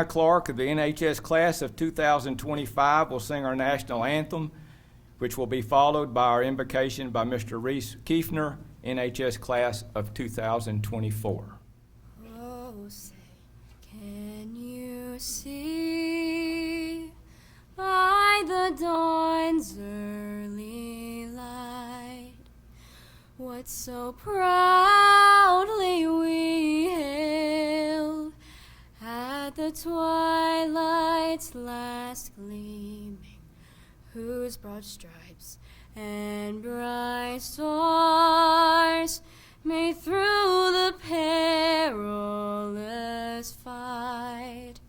Brianna Clark of the NHS class of 2025 will sing our national anthem, which will be followed by our invocation by Mr. Reese Kiefner, NHS class of 2024. Oh, say, can you see by the dawn's early light what so proudly we hailed at the twilight's last gleaming, whose broad stripes and bright stars made through the perilous fight,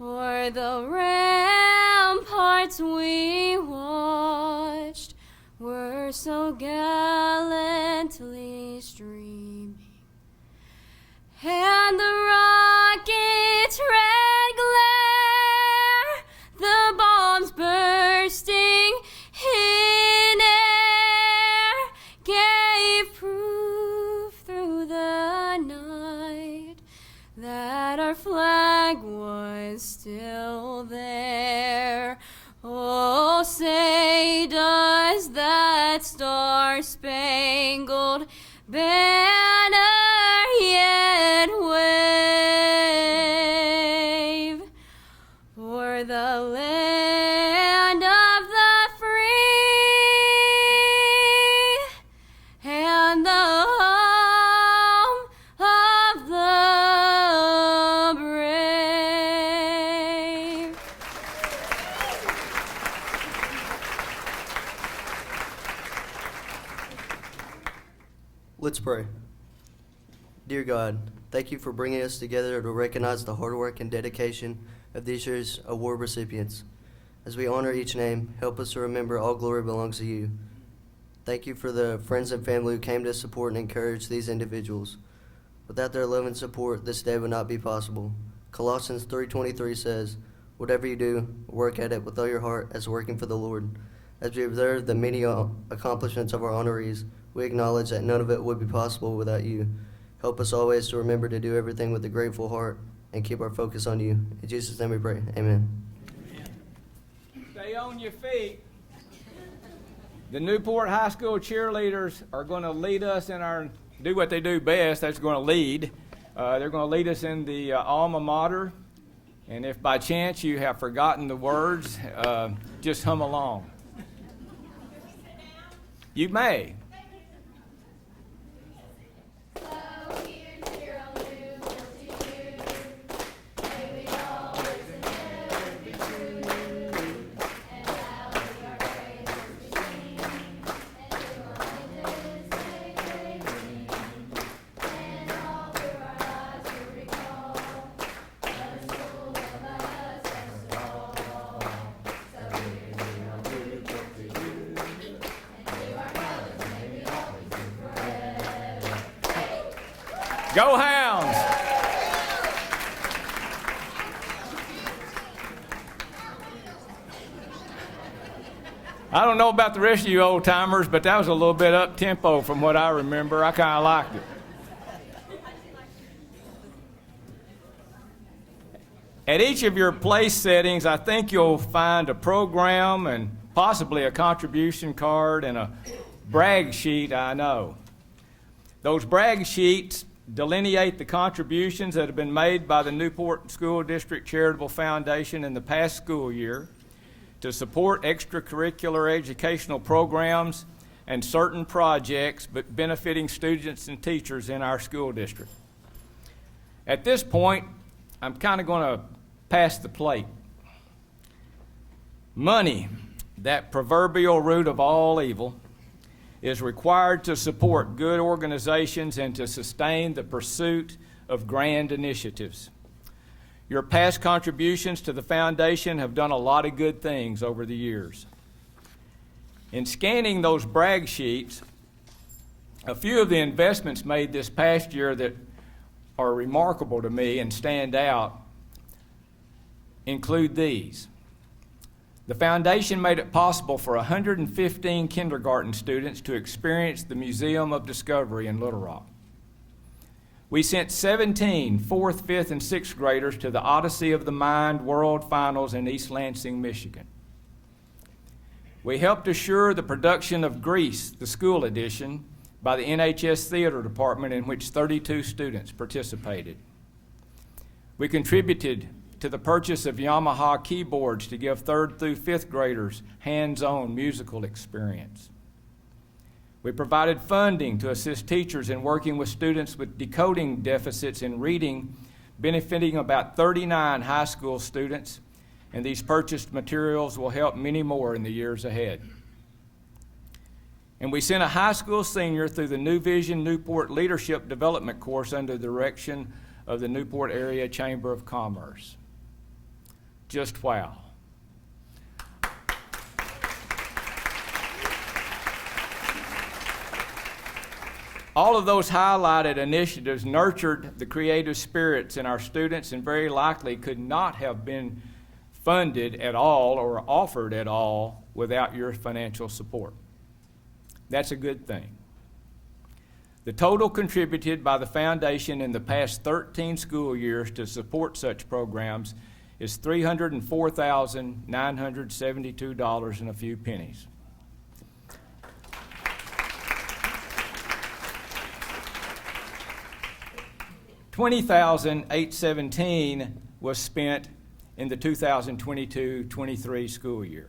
o'er the ramparts we watched were so gallantly streaming, and the rocket's red glare, the bombs bursting in air, gave proof through the night that our flag was still there. Oh, say, does that star-spangled banner yet wave o'er the land of the free and the home of the brave? Let's pray. Dear God, thank you for bringing us together to recognize the hard work and dedication of this year's award recipients. As we honor each name, help us to remember all glory belongs to you. Thank you for the friends and family who came to support and encourage these individuals. Without their love and support, this day would not be possible. Colossians 3:23 says, "Whatever you do, work at it with all your heart as working for the Lord." As we observe the many accomplishments of our honorees, we acknowledge that none of it would be possible without you. Help us always to remember to do everything with a grateful heart and keep our focus on you. In Jesus' name we pray. Amen. Stay on your feet. The Newport High School cheerleaders are going to lead us in do what they do best. That's going to lead. They're going to lead us in the alma mater. And if by chance you have forgotten the words, just hum along. You may. Go Hounds! I don't know about the rest of you old timers, but that was a little bit up tempo from what I remember. I kind of liked it. At each of your place settings, I think you'll find a program and possibly a contribution card and a brag sheet, I know. Those brag sheets delineate the contributions that have been made by the Newport School District Charitable Foundation in the past school year to support extracurricular educational programs and certain projects but benefiting students and teachers in our school district. At this point, I'm kind of going to pass the plate. Money, that proverbial root of all evil, is required to support good organizations and to sustain the pursuit of grand initiatives. Your past contributions to the foundation have done a lot of good things over the years. In scanning those brag sheets, a few of the investments made this past year that are remarkable to me and stand out include these. The foundation made it possible for 115 kindergarten students to experience the Museum of Discovery in Little Rock. We sent 17 4th, 5th, and 6th graders to the Odyssey of the Mind World Finals in East Lansing, Michigan. We helped assure the production of Grease, the school edition, by the NHS Theater Department, in which 32 students participated. We contributed to the purchase of Yamaha keyboards to give 3rd through 5th graders hands-on musical experience. We provided funding to assist teachers in working with students with decoding deficits in reading, benefiting about 39 high school students, and these purchased materials will help many more in the years ahead. And we sent a high school senior through the New Vision Newport Leadership Development course under the direction of the Newport Area Chamber of Commerce. Just wow. All of those highlighted initiatives nurtured the creative spirits in our students and very likely could not have been funded at all or offered at all without your financial support. That's a good thing. The total contributed by the foundation in the past 13 school years to support such programs is $304,972 and a few pennies. $20,817 was spent in the 2022-23 school year.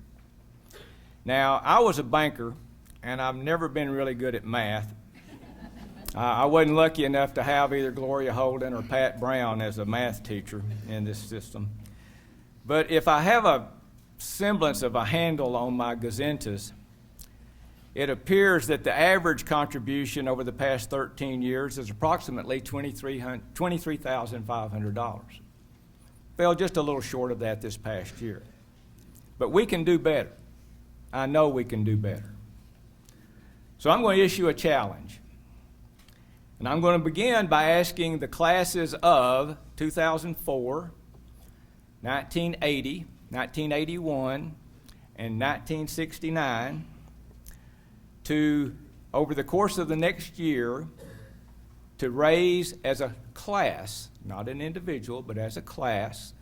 Now, I was a banker, and I've never been really good at math. I wasn't lucky enough to have either Gloria Holden or Pat Brown as a math teacher in this system. But if I have a semblance of a handle on my gazentas, it appears that the average contribution over the past 13 years is approximately $23,500. Fell just a little short of that this past year. But we can do better. I know we can do better. So I'm going to issue a challenge. And I'm going to begin by asking the classes of 2004, 1980, 1981, and 1969 to, over the course of the next year, to raise as a class, not an individual, but as a class,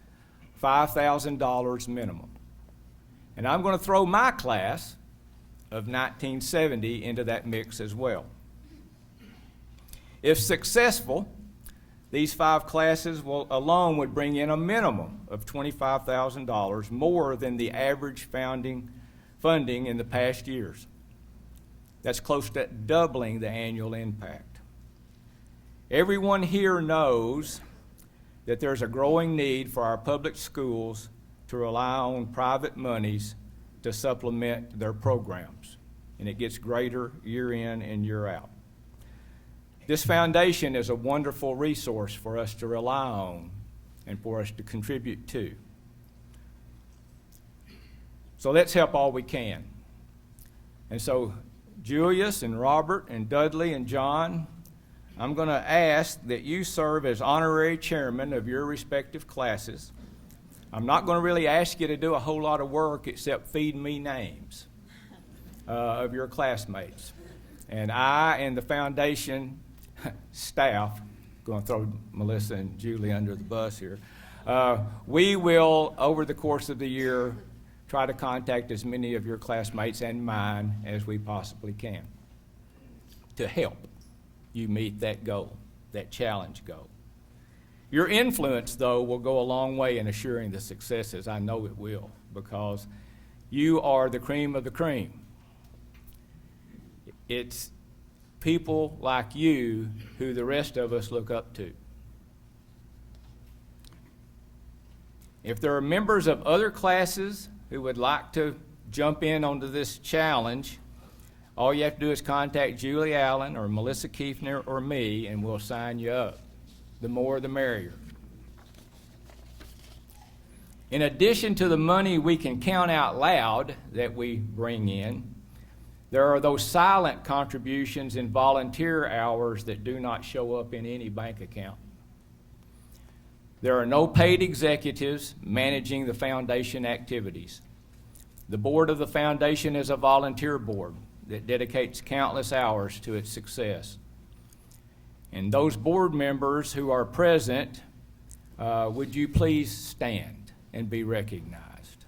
$5,000 minimum. And I'm going to throw my class of 1970 into that mix as well. If successful, these 5 classes alone would bring in a minimum of $25,000 more than the average funding in the past years. That's close to doubling the annual impact. Everyone here knows that there's a growing need for our public schools to rely on private monies to supplement their programs, and it gets greater year in and year out. This foundation is a wonderful resource for us to rely on and for us to contribute to. So let's help all we can. And so Julius and Robert and Dudley and John, I'm going to ask that you serve as honorary chairman of your respective classes. I'm not going to really ask you to do a whole lot of work except feed me names of your classmates. And I and the foundation staff, going to throw Melissa and Julie under the bus here, we will, over the course of the year, try to contact as many of your classmates and mine as we possibly can to help you meet that goal, that challenge goal. Your influence, though, will go a long way in assuring the successes. I know it will, because you are the cream of the cream. It's people like you who the rest of us look up to. If there are members of other classes who would like to jump in onto this challenge, all you have to do is contact Julie Allen or Melissa Kiefner or me, and we'll sign you up. The more, the merrier. In addition to the money we can count out loud that we bring in, there are those silent contributions in volunteer hours that do not show up in any bank account. There are no paid executives managing the foundation activities. The board of the foundation is a volunteer board that dedicates countless hours to its success. And those board members who are present, would you please stand and be recognized?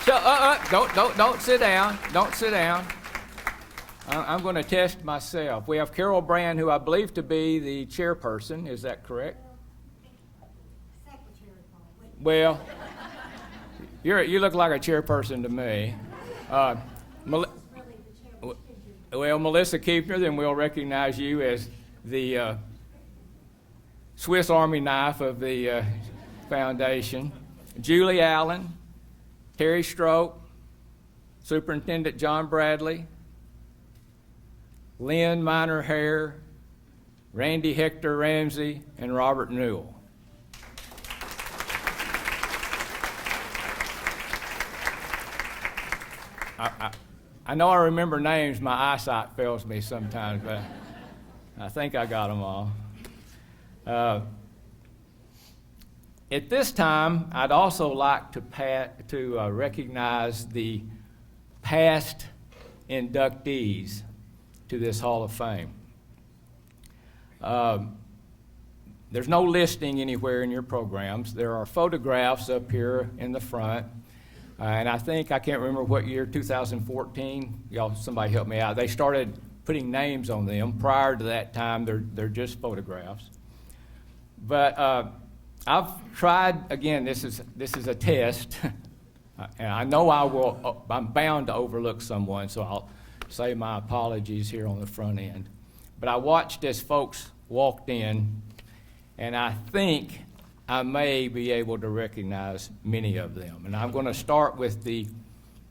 So, don't sit down. Don't sit down. I'm going to test myself. We have Carol Brand, who I believe to be the chairperson. Is that correct? Well, you look like a chairperson to me. Melissa Kiefner, then we'll recognize you as the Swiss Army knife of the foundation. Julie Allen, Terry Stroke, Superintendent John Bradley, Lynn Minor Hare, Randy Hector Ramsey, and Robert Newell. I know I remember names. My eyesight fails me sometimes, but I think I got them all. At this time, I'd also like to recognize the past inductees to this Hall of Fame. There's no listing anywhere in your programs. There are photographs up here in the front. And I can't remember what year, 2014, y'all, somebody help me out. They started putting names on them. Prior to that time, they're just photographs. But I've tried, again, this is a test. And I know I'm bound to overlook someone, so I'll say my apologies here on the front end. But I watched as folks walked in, and I think I may be able to recognize many of them. And I'm going to start with the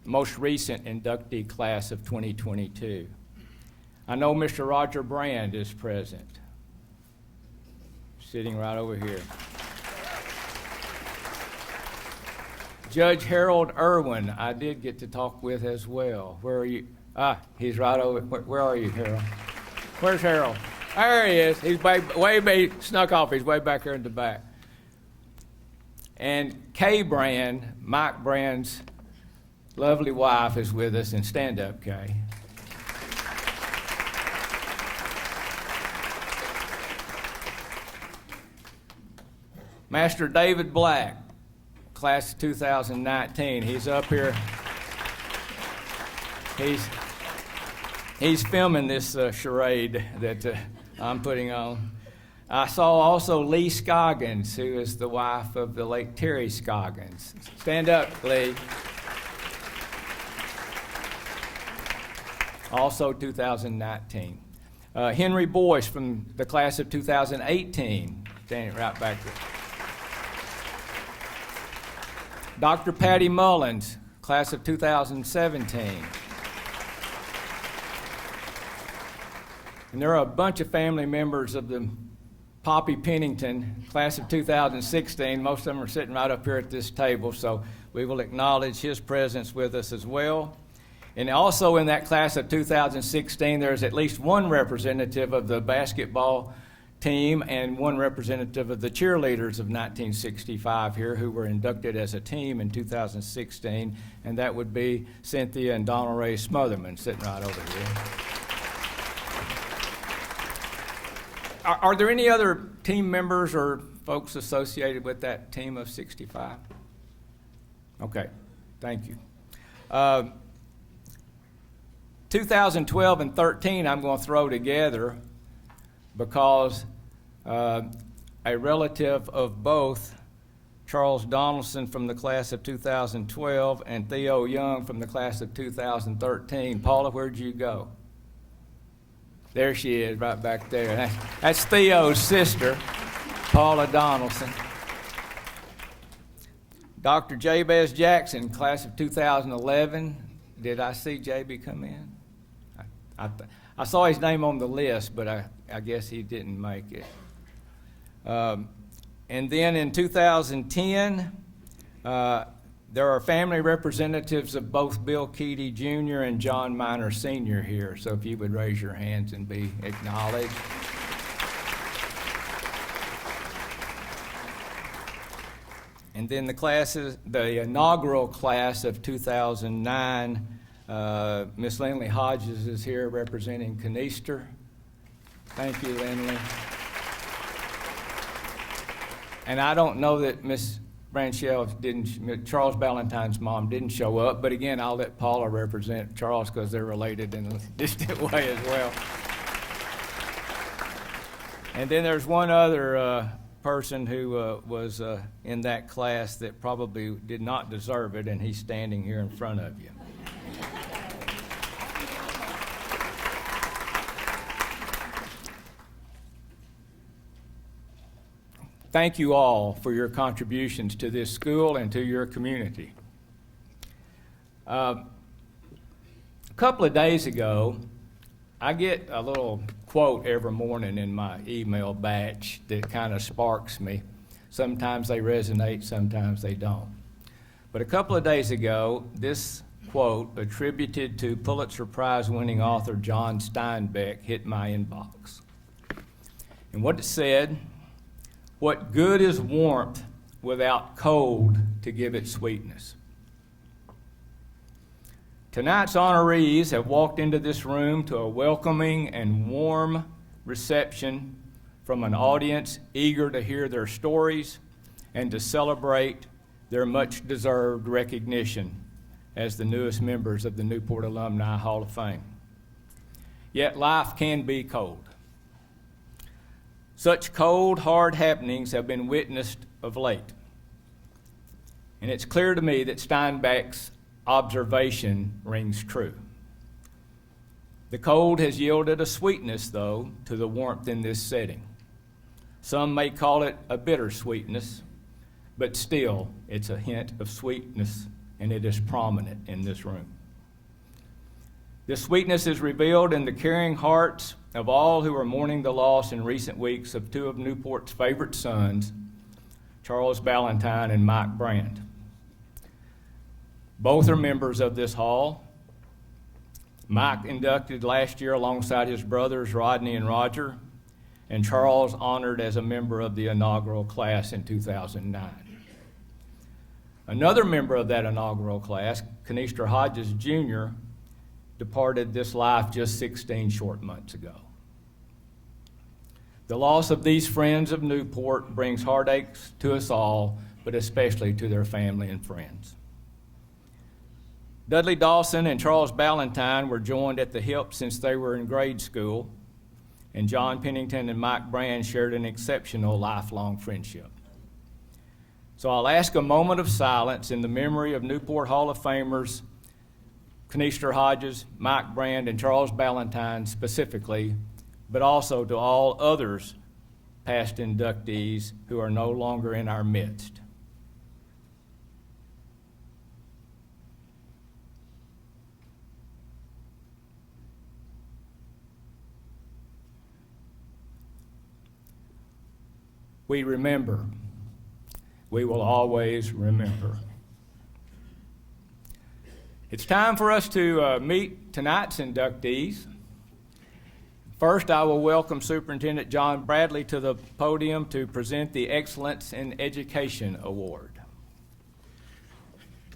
most recent inductee class of 2022. I know Mr. Roger Brand is present, sitting right over here. Judge Harold Irwin, I did get to talk with as well. Where are you? He's right over. Where are you, Harold? Where's Harold? There he is. He's way snuck off. He's way back here in the back. And Kay Brand, Mike Brand's lovely wife, is with us. And stand up, Kay. Master David Black, class of 2019. He's up here. He's filming this charade that I'm putting on. I saw also Lee Scoggins, who is the wife of the late Terry Scoggins. Stand up, Lee. Also 2019. Henry Boyce from the class of 2018, standing right back there. Dr. Patty Mullins, class of 2017. And there are a bunch of family members of the Poppy Pennington, class of 2016. Most of them are sitting right up here at this table, so we will acknowledge his presence with us as well. And also in that class of 2016, there's at least one representative of the basketball team and one representative of the cheerleaders of 1965 here who were inducted as a team in 2016, and that would be Cynthia and Donald Ray Smotherman sitting right over here. Are there any other team members or folks associated with that team of 65? Okay, thank you. 2012 and 13 I'm going to throw together because a relative of both, Charles Donaldson from the class of 2012 and Theo Young from the class of 2013. Paula, where'd you go? There she is, right back there. That's Theo's sister, Paula Donaldson. Dr. Jabez Jackson, class of 2011. Did I see JB come in? I saw his name on the list, but I guess he didn't make it. And then in 2010, there are family representatives of both Bill Keady Jr. and John Minor Sr. here, so if you would raise your hands and be acknowledged. And then the inaugural class of 2009, Miss Lindley Hodges is here representing Canister. Thank you, Lindley. And I don't know that Miss Branchell Charles Ballantyne's mom didn't show up, but again, I'll let Paula represent Charles because they're related in a distant way as well. And then there's one other person who was in that class that probably did not deserve it, and he's standing here in front of you. Thank you all for your contributions to this school and to your community. A couple of days ago, I get a little quote every morning in my email batch that kind of sparks me. Sometimes they resonate, sometimes they don't. But a couple of days ago, this quote attributed to Pulitzer Prize-winning author John Steinbeck hit my inbox. And what it said, "What good is warmth without cold to give it sweetness?" Tonight's honorees have walked into this room to a welcoming and warm reception from an audience eager to hear their stories and to celebrate their much-deserved recognition as the newest members of the Newport Alumni Hall of Fame. Yet life can be cold. Such cold, hard happenings have been witnessed of late. And it's clear to me that Steinbeck's observation rings true. The cold has yielded a sweetness, though, to the warmth in this setting. Some may call it a bitter sweetness, but still, it's a hint of sweetness, and it is prominent in this room. This sweetness is revealed in the caring hearts of all who are mourning the loss in recent weeks of two of Newport's favorite sons, Charles Ballantyne and Mike Brand. Both are members of this hall. Mike inducted last year alongside his brothers Rodney and Roger, and Charles honored as a member of the inaugural class in 2009. Another member of that inaugural class, Canister Hodges Jr., departed this life just 16 short months ago. The loss of these friends of Newport brings heartaches to us all, but especially to their family and friends. Dudley Dawson and Charles Ballantyne were joined at the hip since they were in grade school, and John Pennington and Mike Brand shared an exceptional lifelong friendship. So I'll ask a moment of silence in the memory of Newport Hall of Famers Canister Hodges, Mike Brand, and Charles Ballantyne specifically, but also to all others past inductees who are no longer in our midst. We remember. We will always remember. It's time for us to meet tonight's inductees. First, I will welcome Superintendent John Bradley to the podium to present the Excellence in Education Award.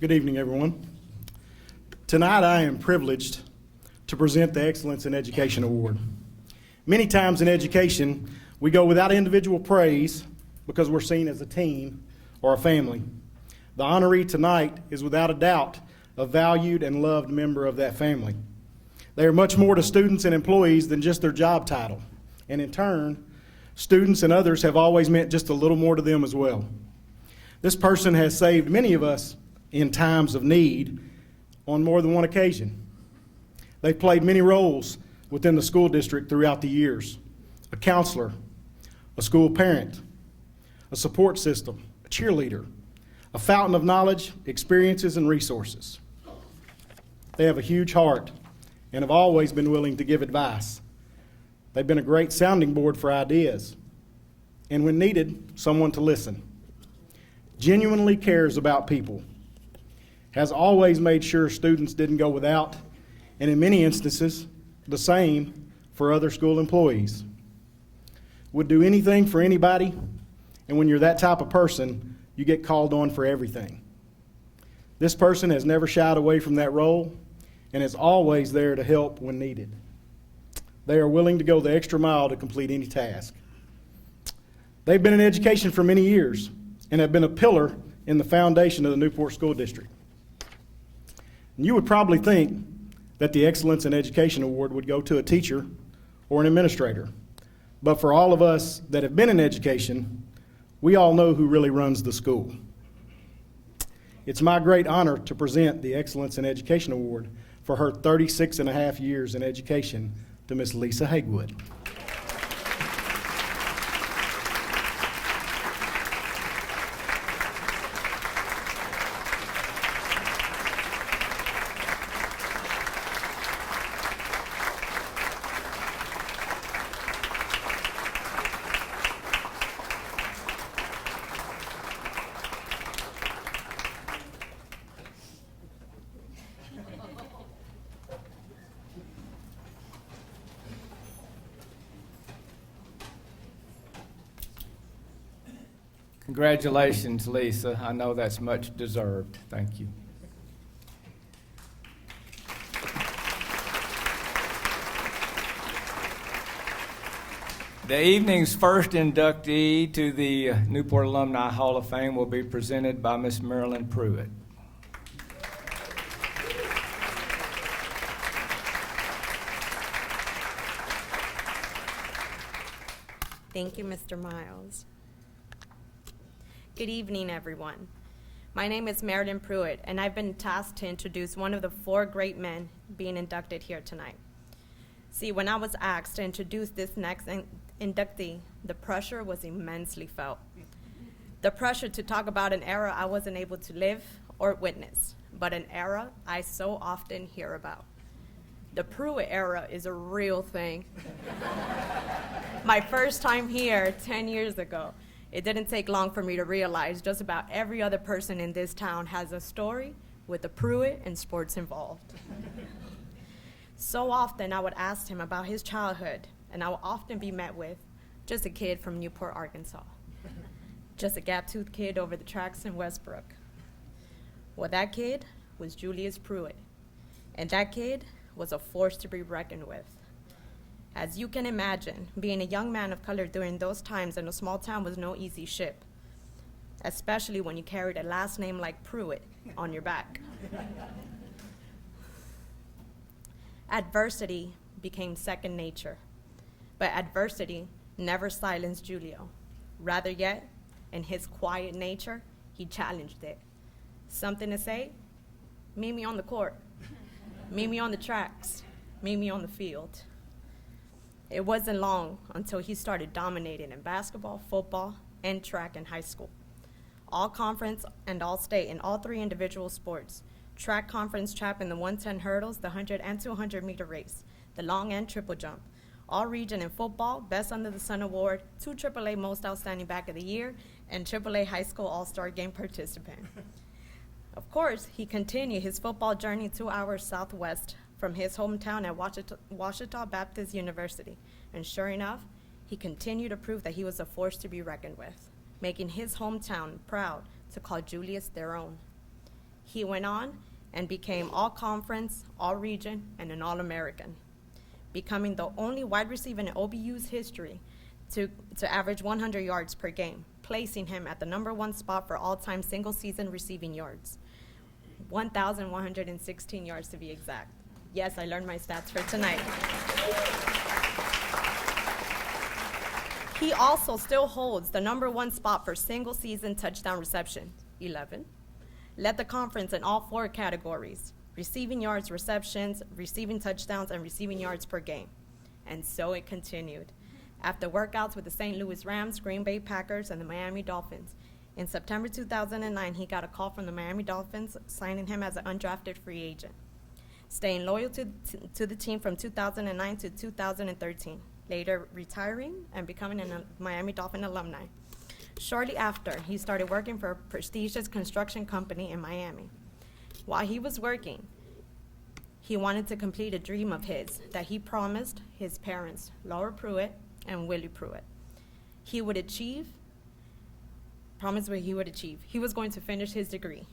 Good evening, everyone. Tonight, I am privileged to present the Excellence in Education Award. Many times in education, we go without individual praise because we're seen as a team or a family. The honoree tonight is without a doubt a valued and loved member of that family. They are much more to students and employees than just their job title. And in turn, students and others have always meant just a little more to them as well. This person has saved many of us in times of need on more than one occasion. They've played many roles within the school district throughout the years: a counselor, a school parent, a support system, a cheerleader, a fountain of knowledge, experiences, and resources. They have a huge heart and have always been willing to give advice. They've been a great sounding board for ideas, and when needed, someone to listen. Genuinely cares about people, has always made sure students didn't go without, and in many instances, the same for other school employees. Would do anything for anybody, and when you're that type of person, you get called on for everything. This person has never shied away from that role and is always there to help when needed. They are willing to go the extra mile to complete any task. They've been in education for many years and have been a pillar in the foundation of the Newport School District. And you would probably think that the Excellence in Education Award would go to a teacher or an administrator. But for all of us that have been in education, we all know who really runs the school. It's my great honor to present the Excellence in Education Award for her 36 and a half years in education to Miss Lisa Hagewood. Congratulations, Lisa. I know that's much deserved. Thank you. The evening's first inductee to the Newport Alumni Hall of Fame will be presented by Miss Marilyn Pruitt. Thank you, Mr. Miles. Good evening, everyone. My name is Marilyn Pruitt, and I've been tasked to introduce one of the 4 great men being inducted here tonight. See, when I was asked to introduce this next inductee, the pressure was immensely felt. The pressure to talk about an era I wasn't able to live or witness, but an era I so often hear about. The Pruitt era is a real thing. My first time here 10 years ago, it didn't take long for me to realize just about every other person in this town has a story with the Pruitt and sports involved. So often I would ask him about his childhood, and I would often be met with, just a kid from Newport, Arkansas. Just a gap-toothed kid over the tracks in Westbrook. Well, that kid was Julius Pruitt, and that kid was a force to be reckoned with. As you can imagine, being a young man of color during those times in a small town was no easy ship, especially when you carried a last name like Pruitt on your back. Adversity became second nature, but adversity never silenced Julio. Rather yet, in his quiet nature, he challenged it. Something to say? Meet me on the court. Meet me on the tracks. Meet me on the field. It wasn't long until he started dominating in basketball, football, and track in high school. All conference and all state in all 3 individual sports. Track conference champ in the 110 hurdles, the 100 and 200 meter race, the long and triple jump. All region in football, Best Under the Sun Award, 2 AAA Most Outstanding Back of the Year, and AAA High School All-Star Game participant. Of course, he continued his football journey 2 hours southwest from his hometown at Ouachita Baptist University. And sure enough, he continued to prove that he was a force to be reckoned with, making his hometown proud to call Julius their own. He went on and became all-conference, all-region, and an All-American, becoming the only wide receiver in OBU's history to average 100 yards per game, placing him at the #1 spot for all-time single-season receiving yards, 1,116 yards to be exact. Yes, I learned my stats for tonight. He also still holds the #1 spot for single-season touchdown reception, 11. Led the conference in all 4 categories: receiving yards, receptions, receiving touchdowns, and receiving yards per game. And so it continued. After workouts with the St. Louis Rams, Green Bay Packers, and the Miami Dolphins, in September 2009, he got a call from the Miami Dolphins signing him as an undrafted free agent, staying loyal to the team from 2009 to 2013, later retiring and becoming a Miami Dolphin alumni. Shortly after, he started working for a prestigious construction company in Miami. While he was working, he wanted to complete a dream of his that he promised his parents, Laura Pruitt and Willie Pruitt. He would achieve, promised what he would achieve. He was going to finish his degree.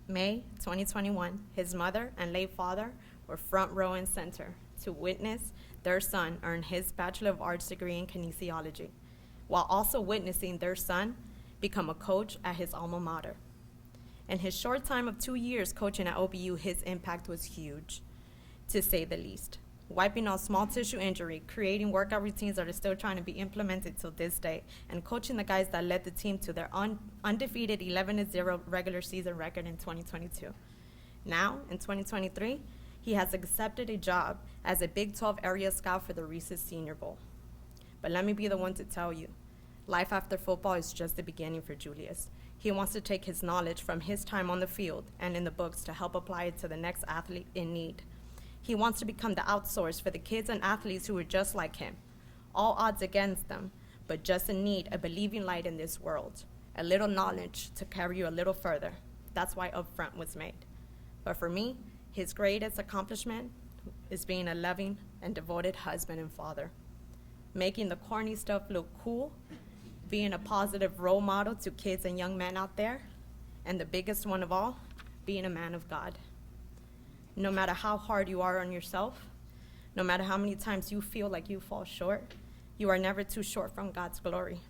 May 2021, his mother and late father were front row and center to witness their son earn his Bachelor of Arts degree in kinesiology, while also witnessing their son become a coach at his alma mater. In his short time of 2 years coaching at OBU, his impact was huge, to say the least. Wiping out small tissue injury, creating workout routines that are still trying to be implemented till this day, and coaching the guys that led the team to their undefeated 11-0 regular season record in 2022. Now, in 2023, he has accepted a job as a Big 12 area scout for the Reese's Senior Bowl. But let me be the one to tell you, life after football is just the beginning for Julius. He wants to take his knowledge from his time on the field and in the books to help apply it to the next athlete in need. He wants to become the outsource for the kids and athletes who are just like him. All odds against them, but just in need of a believing light in this world. A little knowledge to carry you a little further. That's why Upfront was made. But for me, his greatest accomplishment is being a loving and devoted husband and father. Making the corny stuff look cool, being a positive role model to kids and young men out there, and the biggest one of all, being a man of God. No matter how hard you are on yourself, no matter how many times you feel like you fall short, you are never too short from God's glory.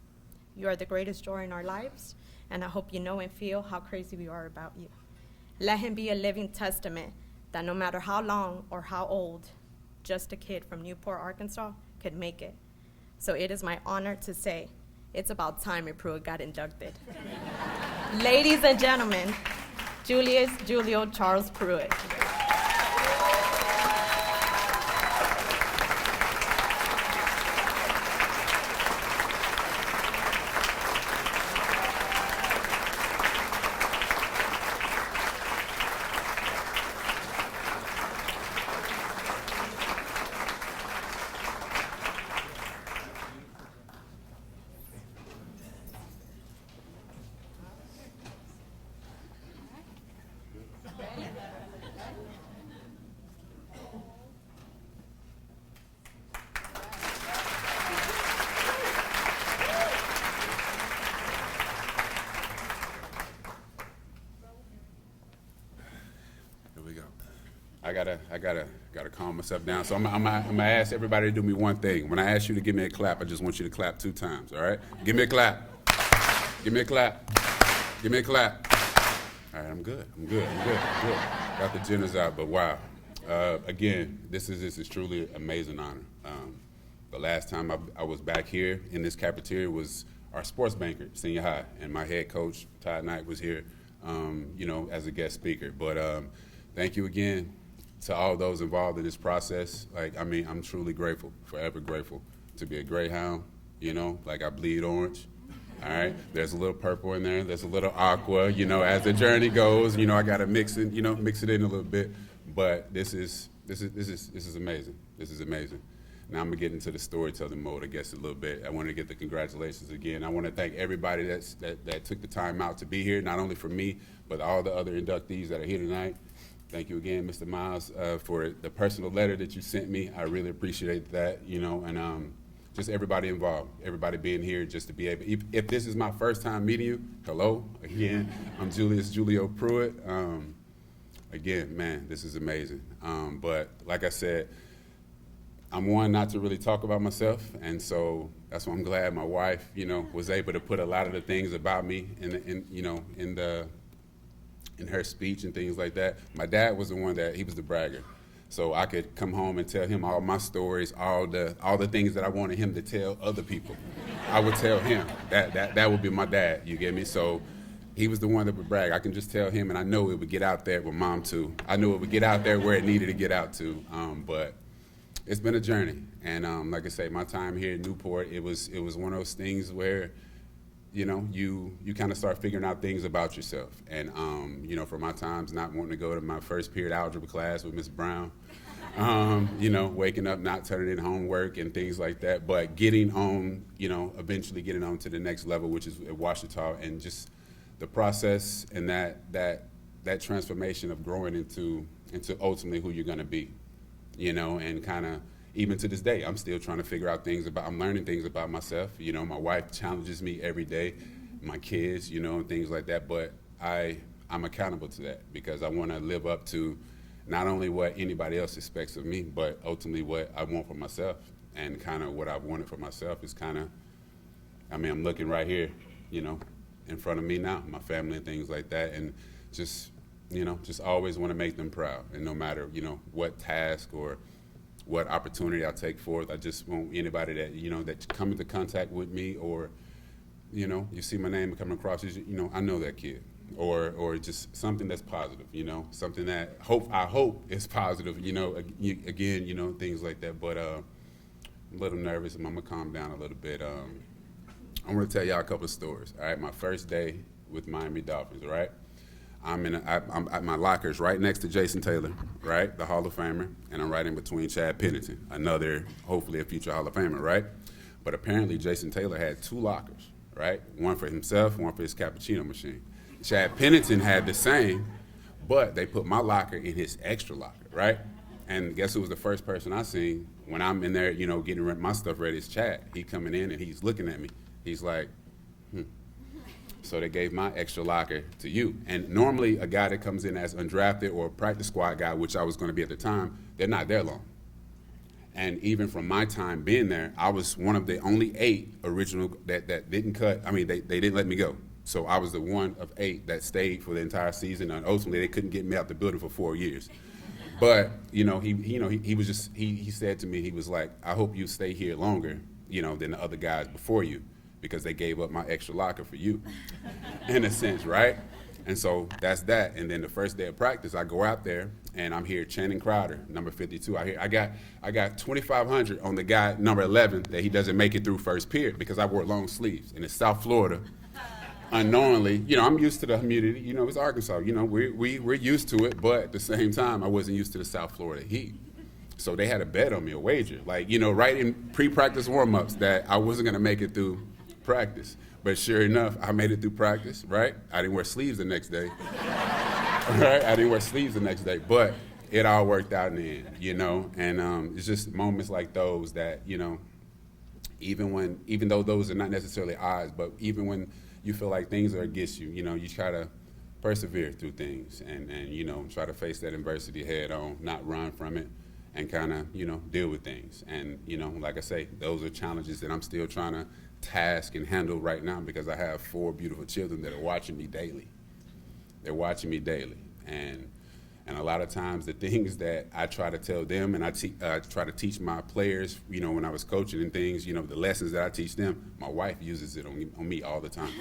You are the greatest joy in our lives, and I hope you know and feel how crazy we are about you. Let him be a living testament that no matter how long or how old, just a kid from Newport, Arkansas could make it. So it is my honor to say, it's about time Pruitt got inducted. Ladies and gentlemen, Julius Julio Charles Pruitt. I gotta calm myself down. So I'm gonna ask everybody to do me one thing. When I ask you to give me a clap, I just want you to clap 2 times. All right? Give me a clap. Give me a clap. Give me a clap. All right, I'm good. Got the jitters out, but wow. Again, this is truly an amazing honor. The last time I was back here in this cafeteria was our sports banquet, senior high, and my head coach Todd Knight was here, as a guest speaker. But thank you again to all those involved in this process. I'm truly grateful, forever grateful to be a Greyhound, I bleed orange. All right, there's a little purple in there, there's a little aqua, as the journey goes, I gotta mix it in a little bit. But this is amazing. This is amazing. Now I'm gonna get into the storytelling mode, I guess, a little bit. I want to get the congratulations again. I want to thank everybody that took the time out to be here, not only for me, but all the other inductees that are here tonight. Thank you again, Mr. Miles, for the personal letter that you sent me. I really appreciate that, and just everybody involved, everybody being here just to be able, if this is my first time meeting you, hello, again, I'm Julius Julio Pruitt. Again, man, this is amazing. But like I said, I'm one not to really talk about myself, and so that's why I'm glad my wife, was able to put a lot of the things about me in her speech and things like that. My dad was the one he was the bragger. So I could come home and tell him all my stories, all the things that I wanted him to tell other people. I would tell him. That would be my dad, you get me? So he was the one that would brag. I can just tell him, and I know it would get out there with Mom too. I knew it would get out there where it needed to get out to. But it's been a journey. And like I say, my time here in Newport, it was one of those things where you kind of start figuring out things about yourself. And, for my times not wanting to go to my first period algebra class with Miss Brown, waking up, not turning in homework and things like that, but getting on, eventually getting on to the next level, which is at Ouachita, and just the process and that transformation of growing into ultimately who you're going to be, and kind of, even to this day, I'm still trying to figure out I'm learning things about myself. My wife challenges me every day, my kids, and things like that. But I'm I'm accountable to that because I want to live up to not only what anybody else expects of me, but ultimately what I want for myself. And kind of what I've wanted for myself is kind of, I mean, I'm looking right here, you know, in front of me now, my family and things like that. And just, you know, just always want to make them proud. And no matter, you know, what task or what opportunity I take forth, I just want anybody that, you know, that come into contact with me or, you know, you see my name coming across, you know, I know that kid. Or just something that's positive, you know, something that I hope is positive, you know, again, you know, things like that. But I'm a little nervous, and I'm gonna calm down a little bit. I'm gonna tell y'all a couple of stories. All right, my first day with Miami Dolphins. All right, I'm at my locker's right next to Jason Taylor, right, the Hall of Famer, and I'm right in between Chad Pennington, another hopefully a future Hall of Famer, right? But apparently Jason Taylor had 2 lockers, right? One for himself, one for his cappuccino machine. Chad Pennington had the same, but they put my locker in his extra locker, right? And guess who was the first person I seen when I'm in there, you know, getting my stuff ready? It's Chad. He coming in and he's looking at me. He's like, So they gave my extra locker to you. And normally a guy that comes in as undrafted or a practice squad guy, which I was going to be at the time, they're not there long. And even from my time being there, I was one of the only 8 original that didn't cut. I mean, they didn't let me go. So I was the one of 8 that stayed for the entire season, and ultimately they couldn't get me out the building for 4 years. But he said to me, he was like, I hope you stay here longer, you know, than the other guys before you, because they gave up my extra locker for you, in a sense, right? And so that's that. And then the first day of practice, I go out there and I'm here Channing Crowder, number 52. I got 2,500 on the guy number 11 that he doesn't make it through first period because I wore long sleeves, and it's South Florida. Unknowingly, you know, I'm used to the humidity. You know, it's Arkansas. You know, we're used to it, but at the same time, I wasn't used to the South Florida heat. So they had a bet on me, a wager, like, you know, right in pre-practice warm-ups that I wasn't going to make it through practice. But sure enough, I made it through practice, right? I didn't wear sleeves the next day. Right? I didn't wear sleeves the next day, but it all worked out in the end, you know? And it's just moments like those that, you know, even though those are not necessarily odds, but even when you feel like things are against you, you know, you try to persevere through things and you know, try to face that adversity head on, not run from it, and kind of, you know, deal with things. And, you know, like I say, those are challenges that I'm still trying to task and handle right now because I have 4 beautiful children that are watching me daily. They're watching me daily. And a lot of times the things that I try to tell them and I try to teach my players, you know, when I was coaching and things, you know, the lessons that I teach them, my wife uses it on me all the time.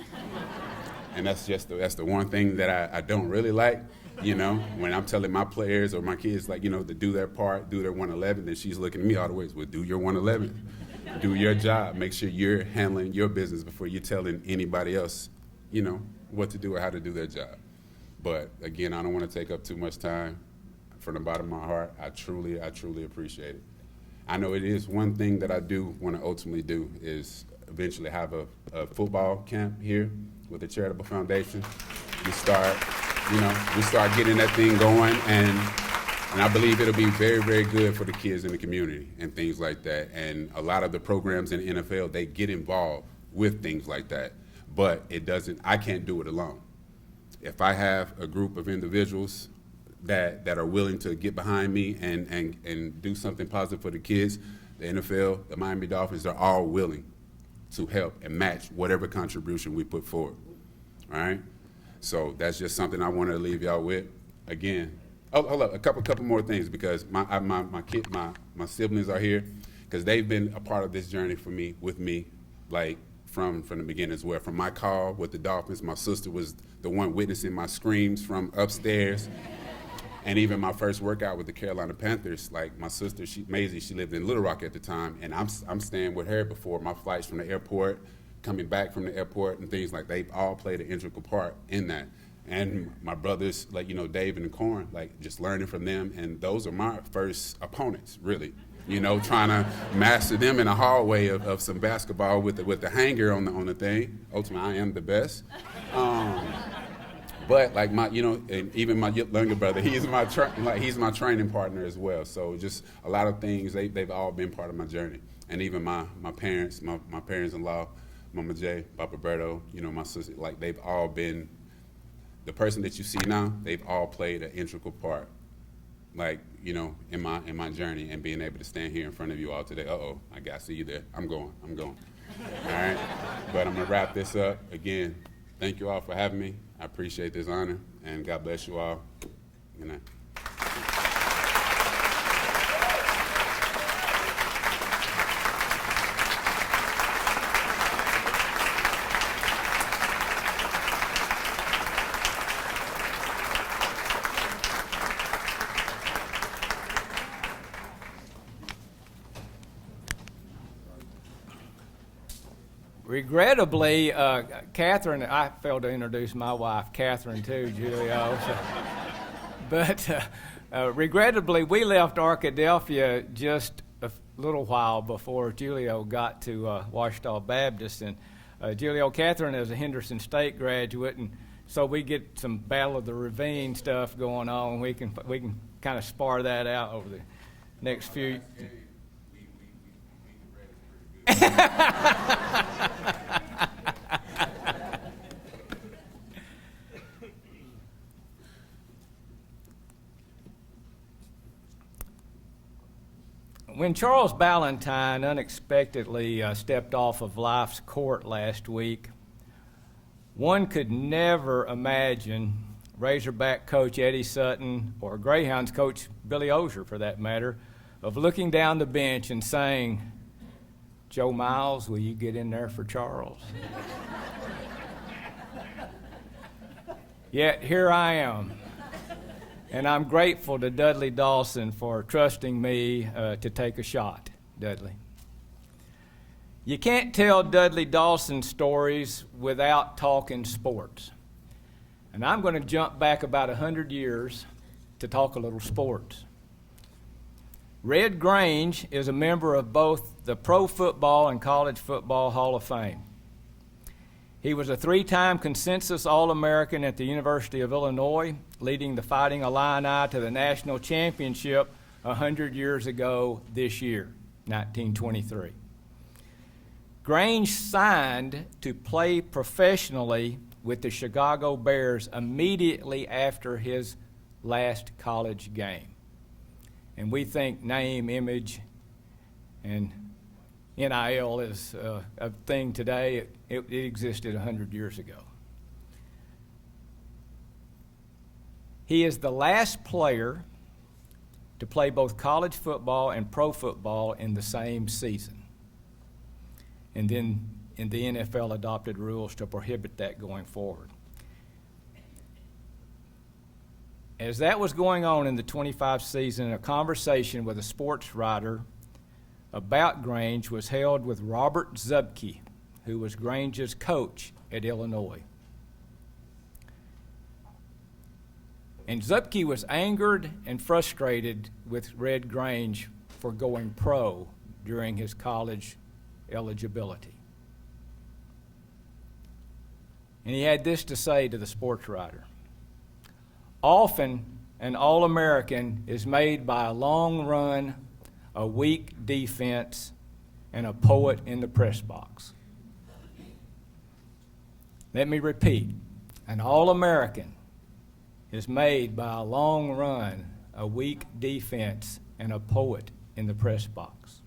And that's the one thing that I don't really like, you know, when I'm telling my players or my kids, like, you know, to do their part, do their 111, then she's looking at me all the ways, well, do your 111. Do your job. Make sure you're handling your business before you're telling anybody else, you know, what to do or how to do their job. But again, I don't want to take up too much time. From the bottom of my heart, I truly appreciate it. I know it is one thing that I do want to ultimately do is eventually have a football camp here with the charitable foundation. We start getting that thing going, and I believe it'll be very, very good for the kids in the community and things like that. And a lot of the programs in the NFL, they get involved with things like that, but I can't do it alone. If I have a group of individuals that are willing to get behind me and do something positive for the kids, the NFL, the Miami Dolphins, they're all willing to help and match whatever contribution we put forward. All right? So that's just something I wanted to leave y'all with. Again, hold up, a couple more things because my siblings are here because they've been a part of this journey with me, like from the beginning as well. From my call with the Dolphins, my sister was the one witnessing my screams from upstairs. And even my first workout with the Carolina Panthers, like my sister, Maisie, she lived in Little Rock at the time, and I'm staying with her before my flights from the airport, coming back from the airport and things like they've all played an integral part in that. And my brothers, like, you know, Dave and Corn, like just learning from them, and those are my first opponents, really. You know, trying to master them in a hallway of some basketball with the hanger on the thing. Ultimately, I am the best. But like and even my younger brother, he's my training partner as well. So just a lot of things, they've all been part of my journey. And even my parents, my parents-in-law, Mama J, Papa Berto, you know, my sister, like they've all been the person that you see now, they've all played an integral part, like, you know, in my journey and being able to stand here in front of you all today. Uh-oh, I got to see you there. I'm going. All right? But I'm going to wrap this up. Again, thank you all for having me. I appreciate this honor, and God bless you all. Good night. Regrettably, Catherine, I failed to introduce my wife, Catherine, too, Julio. But regrettably, we left Arkadelphia just a little while before Julio got to Ouachita Baptist. And Julio, Catherine is a Henderson State graduate, and so we get some Battle of the Ravine stuff going on. We can kind of spar that out over the next few. When Charles Ballantyne unexpectedly stepped off of life's court last week, one could never imagine Razorback coach Eddie Sutton, or Greyhounds coach Billy Ozier for that matter, of looking down the bench and saying, "Joe Miles, will you get in there for Charles?" Yet here I am, and I'm grateful to Dudley Dawson for trusting me to take a shot. Dudley. You can't tell Dudley Dawson stories without talking sports. And I'm going to jump back about 100 years to talk a little sports. Red Grange is a member of both the Pro Football and College Football Hall of Fame. He was a 3-time consensus All-American at the University of Illinois, leading the Fighting Illini to the national championship 100 years ago this year, 1923. Grange signed to play professionally with the Chicago Bears immediately after his last college game. And we think name, image, and NIL is a thing today. It existed 100 years ago. He is the last player to play both college football and pro football in the same season. And then the NFL adopted rules to prohibit that going forward. As that was going on in the 25 season, a conversation with a sports writer about Grange was held with Robert Zubke, who was Grange's coach at Illinois. And Zubke was angered and frustrated with Red Grange for going pro during his college eligibility. And he had this to say to the sports writer: "Often an All-American is made by a long run, a weak defense, and a poet in the press box." Let me repeat. An All-American is made by a long run, a weak defense, and a poet in the press box.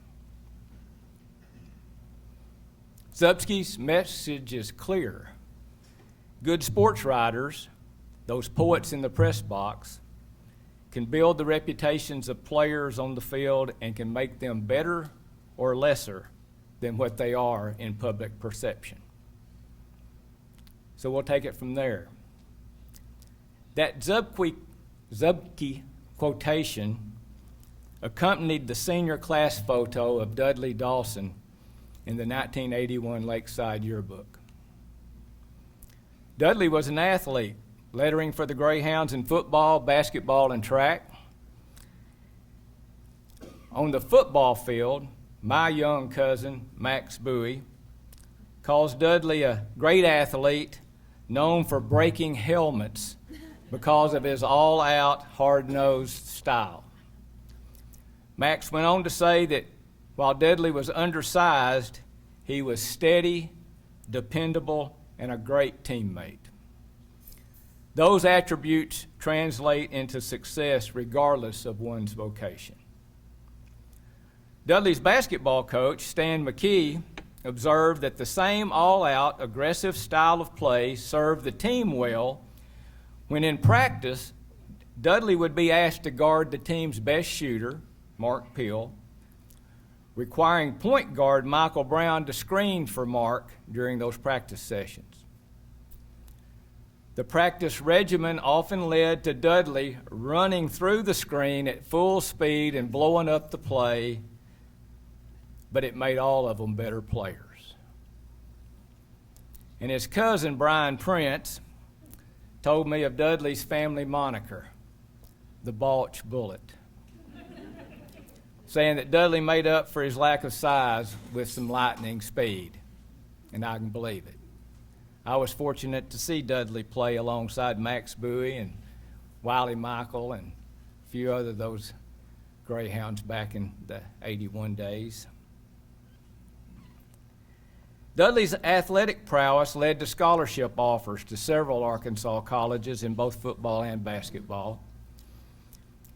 Zubsky's message is clear. Good sports writers, those poets in the press box, can build the reputations of players on the field and can make them better or lesser than what they are in public perception. So we'll take it from there. That Zubke quotation accompanied the senior class photo of Dudley Dawson in the 1981 Lakeside Yearbook. Dudley was an athlete, lettering for the Greyhounds in football, basketball, and track. On the football field, my young cousin, Max Bowie, calls Dudley a great athlete known for breaking helmets because of his all-out, hard-nosed style. Max went on to say that while Dudley was undersized, he was steady, dependable, and a great teammate. Those attributes translate into success regardless of one's vocation. Dudley's basketball coach, Stan McKee, observed that the same all-out, aggressive style of play served the team well when in practice, Dudley would be asked to guard the team's best shooter, Mark Pill, requiring point guard Michael Brown to screen for Mark during those practice sessions. The practice regimen often led to Dudley running through the screen at full speed and blowing up the play, but it made all of them better players. And his cousin, Brian Prince, told me of Dudley's family moniker, the Balch Bullet, saying that Dudley made up for his lack of size with some lightning speed, and I can believe it. I was fortunate to see Dudley play alongside Max Bowie and Wiley Michael and a few other of those Greyhounds back in the 81 days. Dudley's athletic prowess led to scholarship offers to several Arkansas colleges in both football and basketball.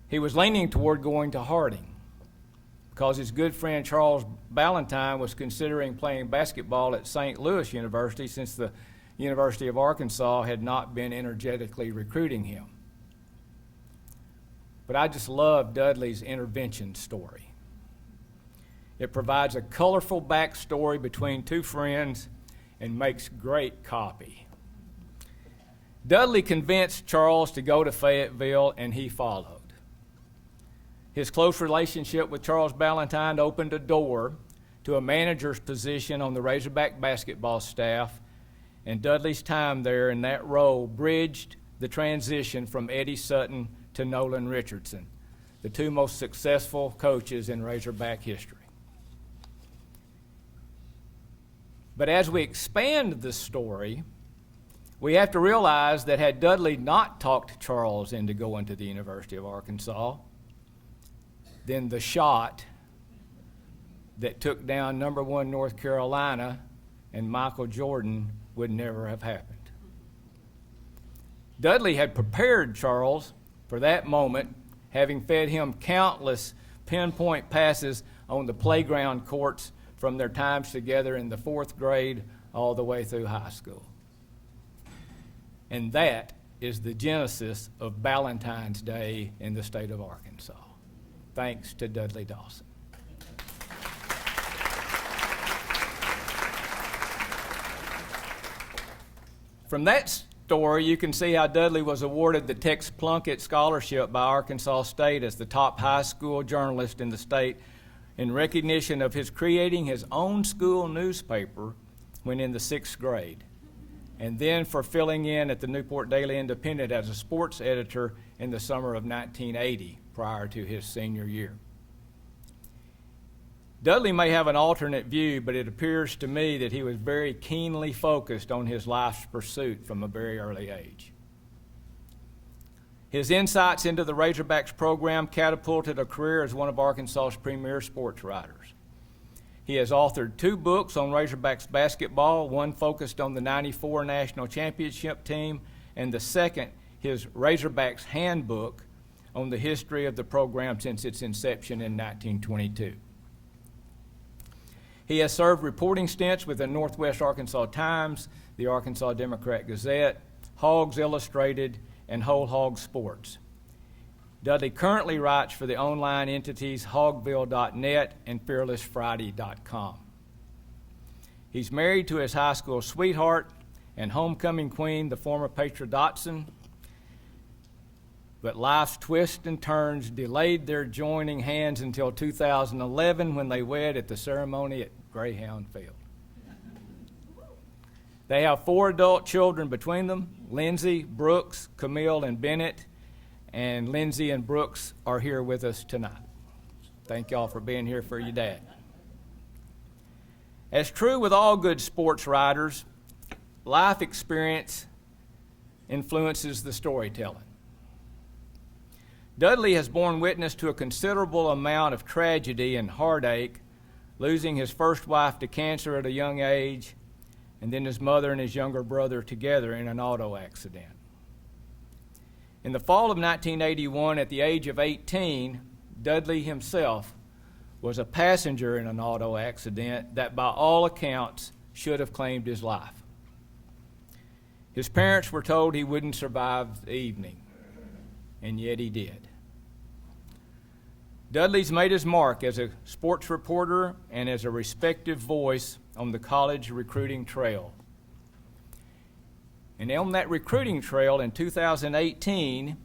He was leaning toward going to Harding because his good friend Charles Ballantyne was considering playing basketball at St. Louis University since the University of Arkansas had not been energetically recruiting him. But I just love Dudley's intervention story. It provides a colorful backstory between two friends and makes great copy. Dudley convinced Charles to go to Fayetteville, and he followed. His close relationship with Charles Ballantyne opened a door to a manager's position on the Razorback basketball staff, and Dudley's time there in that role bridged the transition from Eddie Sutton to Nolan Richardson, the two most successful coaches in Razorback history. But as we expand the story, we have to realize that had Dudley not talked Charles into going to the University of Arkansas, then the shot that took down number 1 North Carolina and Michael Jordan would never have happened. Dudley had prepared Charles for that moment, having fed him countless pinpoint passes on the playground courts from their times together in the 4th grade all the way through high school. And that is the genesis of Valentine's Day in the state of Arkansas. Thanks to Dudley Dawson. From that story, you can see how Dudley was awarded the Tex Plunkett Scholarship by Arkansas State as the top high school journalist in the state in recognition of his creating his own school newspaper when in the 6th grade, and then for filling in at the Newport Daily Independent as a sports editor in the summer of 1980 prior to his senior year. Dudley may have an alternate view, but it appears to me that he was very keenly focused on his life's pursuit from a very early age. His insights into the Razorbacks program catapulted a career as one of Arkansas's premier sports writers. He has authored 2 books on Razorbacks basketball, one focused on the '94 national championship team, and the second, his Razorbacks Handbook, on the history of the program since its inception in 1922. He has served reporting stints with the Northwest Arkansas Times, the Arkansas Democrat-Gazette, Hogs Illustrated, and Whole Hog Sports. Dudley currently writes for the online entities hogville.net and fearlessfriday.com. He's married to his high school sweetheart and homecoming queen, the former Petra Dotson, but life's twists and turns delayed their joining hands until 2011 when they wed at the ceremony at Greyhound Field. They have 4 adult children between them, Lindsay, Brooks, Camille, and Bennett, and Lindsay and Brooks are here with us tonight. Thank y'all for being here for your dad. As true with all good sports writers, life experience influences the storytelling. Dudley has borne witness to a considerable amount of tragedy and heartache, losing his first wife to cancer at a young age, and then his mother and his younger brother together in an auto accident. In the fall of 1981, at the age of 18, Dudley himself was a passenger in an auto accident that by all accounts should have claimed his life. His parents were told he wouldn't survive the evening, and yet he did. Dudley's made his mark as a sports reporter and as a respected voice on the college recruiting trail. And on that recruiting trail in 2018,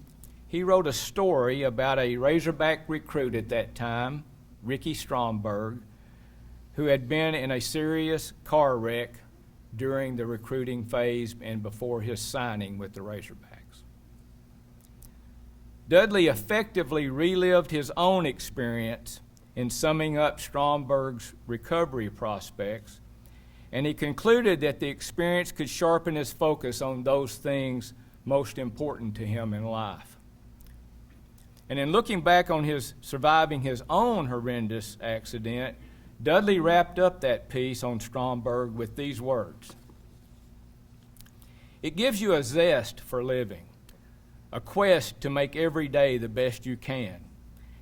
he wrote a story about a Razorback recruit at that time, Ricky Stromberg, who had been in a serious car wreck during the recruiting phase and before his signing with the Razorbacks. Dudley effectively relived his own experience in summing up Stromberg's recovery prospects, and he concluded that the experience could sharpen his focus on those things most important to him in life. And in looking back on his surviving his own horrendous accident, Dudley wrapped up that piece on Stromberg with these words: "It gives you a zest for living, a quest to make every day the best you can,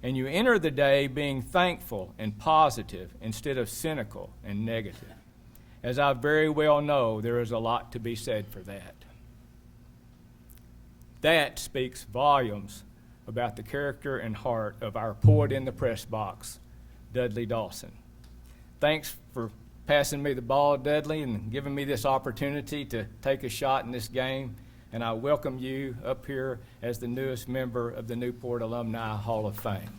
and you enter the day being thankful and positive instead of cynical and negative. As I very well know, there is a lot to be said for that." That speaks volumes about the character and heart of our poet in the press box, Dudley Dawson. Thanks for passing me the ball, Dudley, and giving me this opportunity to take a shot in this game. And I welcome you up here as the newest member of the Newport Alumni Hall of Fame.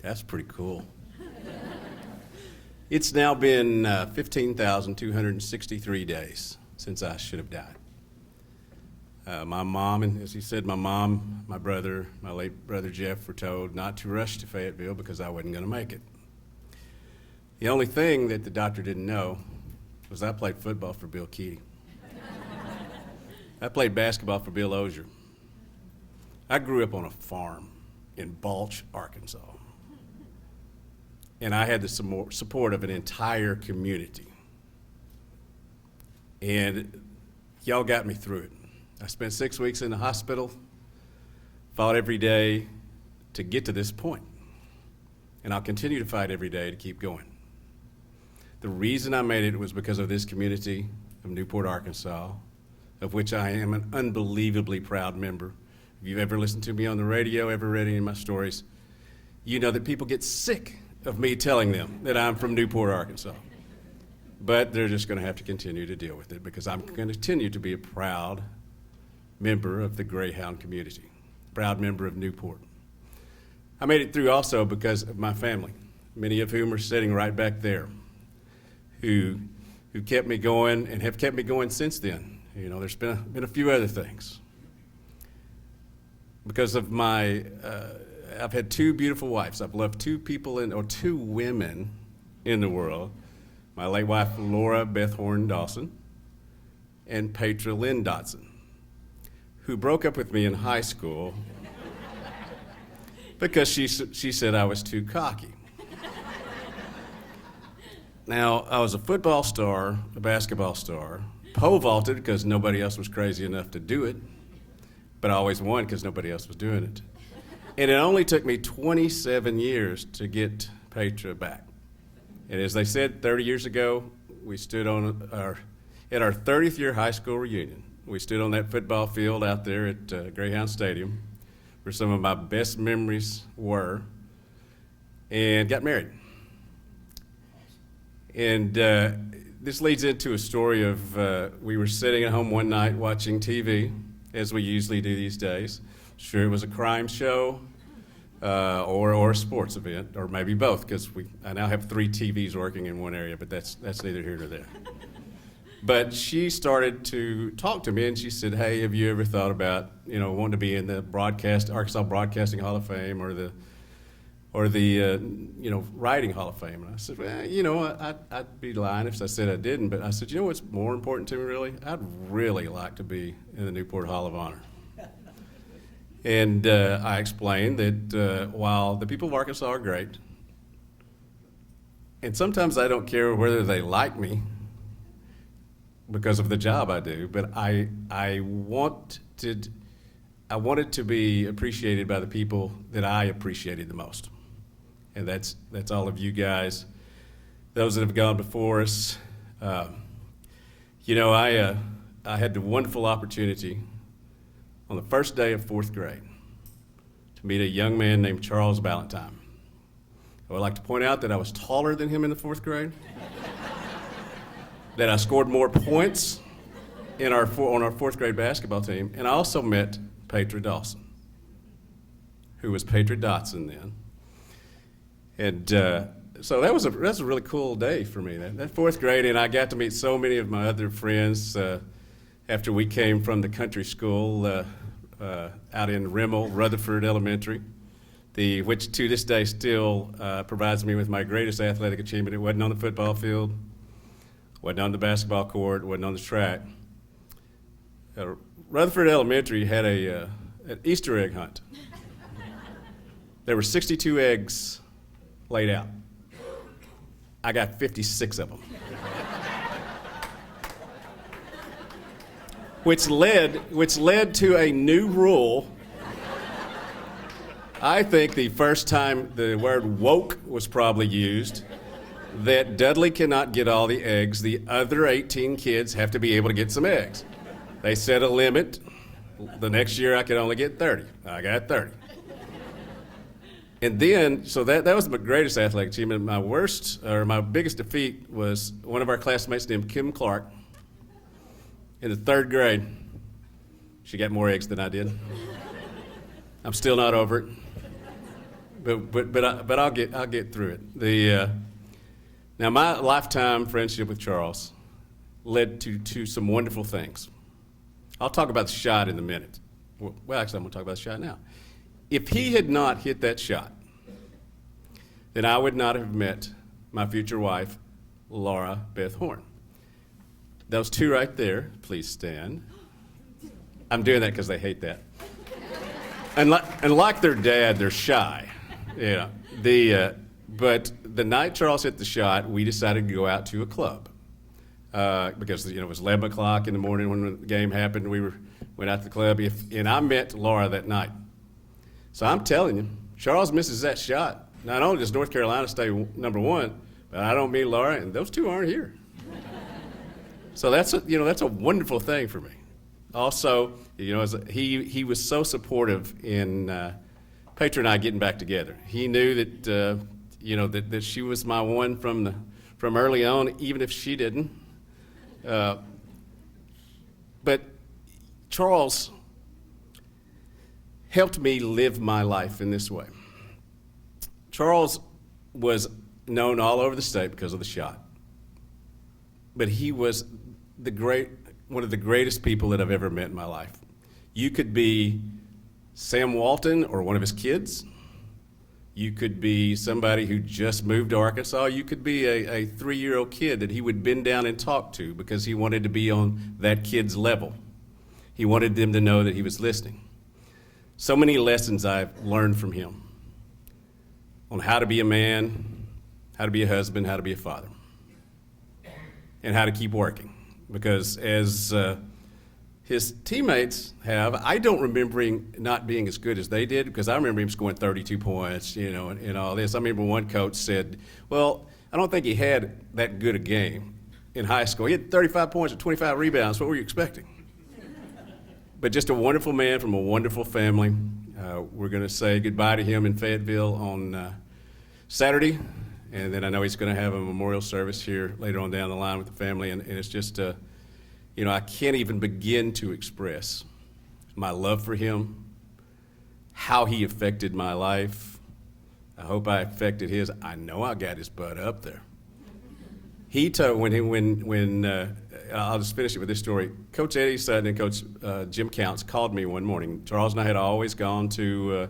That's pretty cool. It's now been 15,263 days since I should have died. My mom, and as he said, my mom, my brother, my late brother Jeff were told not to rush to Fayetteville because I wasn't going to make it. The only thing that the doctor didn't know was I played football for Bill Keating. I played basketball for Bill Osier. I grew up on a farm in Balch, Arkansas. And I had the support of an entire community. And y'all got me through it. I spent 6 weeks in the hospital, fought every day to get to this point. And I'll continue to fight every day to keep going. The reason I made it was because of this community of Newport, Arkansas, of which I am an unbelievably proud member. If you've ever listened to me on the radio, ever read any of my stories, you know that people get sick of me telling them that I'm from Newport, Arkansas. But they're just going to have to continue to deal with it because I'm going to continue to be a proud member of the Greyhound community, proud member of Newport. I made it through also because of my family, many of whom are sitting right back there, who kept me going and have kept me going since then. You know, there's been a few other things. Because of my I've had two beautiful wives. I've loved two women in the world. My late wife, Laura Beth Horn Dawson, and Petra Lynn Dodson, who broke up with me in high school because she said I was too cocky. Now, I was a football star, a basketball star, pole vaulted because nobody else was crazy enough to do it, but I always won because nobody else was doing it. And it only took me 27 years to get Petra back. And as they said 30 years ago, we stood at our 30th year high school reunion. We stood on that football field out there at Greyhound Stadium, where some of my best memories were, and got married. And this leads into a story of we were sitting at home one night watching TV, as we usually do these days. Sure, it was a crime show or a sports event, or maybe both, because I now have 3 TVs working in one area, but that's neither here nor there. But she started to talk to me, and she said, "Hey, have you ever thought about, wanting to be in the Arkansas Broadcasting Hall of Fame or the Writing Hall of Fame?" And I said, "Well, I'd be lying if I said I didn't." But I said, "You know what's more important to me, really? I'd really like to be in the Newport Hall of Honor." And I explained that while the people of Arkansas are great, and sometimes I don't care whether they like me because of the job I do, but I wanted to be appreciated by the people that I appreciated the most. And that's all of you guys, those that have gone before us. I had the wonderful opportunity on the first day of 4th grade to meet a young man named Charles Ballantyne. I would like to point out that I was taller than him in the 4th grade, that I scored more points on our 4th grade basketball team, and I also met Petra Dawson, who was Petra Dotson then. And so that was a really cool day for me, that 4th grade, and I got to meet so many of my other friends after we came from the country school out in Rimmel, Rutherford Elementary, which to this day still provides me with my greatest athletic achievement. It wasn't on the football field, wasn't on the basketball court, wasn't on the track. Rutherford Elementary had an Easter egg hunt. There were 62 eggs laid out. I got 56 of them. Which led to a new rule. I think the first time the word woke was probably used, that Dudley cannot get all the eggs. The other 18 kids have to be able to get some eggs. They set a limit. The next year I could only get 30. I got 30. And then, so that was my greatest athletic achievement. My biggest defeat was one of our classmates named Kim Clark in the 3rd grade. She got more eggs than I did. I'm still not over it. But I'll get through it. Now my lifetime friendship with Charles led to some wonderful things. I'll talk about the shot in a minute. Well, actually, I'm going to talk about the shot now. If he had not hit that shot, then I would not have met my future wife, Laura Beth Horn. Those two right there, please stand. I'm doing that because they hate that. And like their dad, they're shy. But the night Charles hit the shot, we decided to go out to a club. Because it was 11 o'clock in the morning when the game happened. We went out to the club, and I met Laura that night. So I'm telling you, Charles misses that shot. Not only does North Carolina stay number 1, but I don't meet Laura, and those two aren't here. So that's a wonderful thing for me. Also, he was so supportive in Petra and I getting back together. He knew that that she was my one from early on, even if she didn't. But Charles helped me live my life in this way. Charles was known all over the state because of the shot. But he was one of the greatest people that I've ever met in my life. You could be Sam Walton or one of his kids. You could be somebody who just moved to Arkansas. You could be a 3-year-old kid that he would bend down and talk to because he wanted to be on that kid's level. He wanted them to know that he was listening. So many lessons I've learned from him on how to be a man, how to be a husband, how to be a father, and how to keep working. Because as his teammates have, I don't remember him not being as good as they did, because I remember him scoring 32 points, and all this. I remember one coach said, well, I don't think he had that good a game in high school. He had 35 points and 25 rebounds. What were you expecting? But just a wonderful man from a wonderful family. We're going to say goodbye to him in Fayetteville on Saturday, and then I know he's going to have a memorial service here later on down the line with the family, and it's just, I can't even begin to express my love for him, how he affected my life. I hope I affected his. I know I got his butt up there. He told when I'll just finish it with this story. Coach Eddie Sutton and Coach Jim Counts called me one morning. Charles and I had always gone to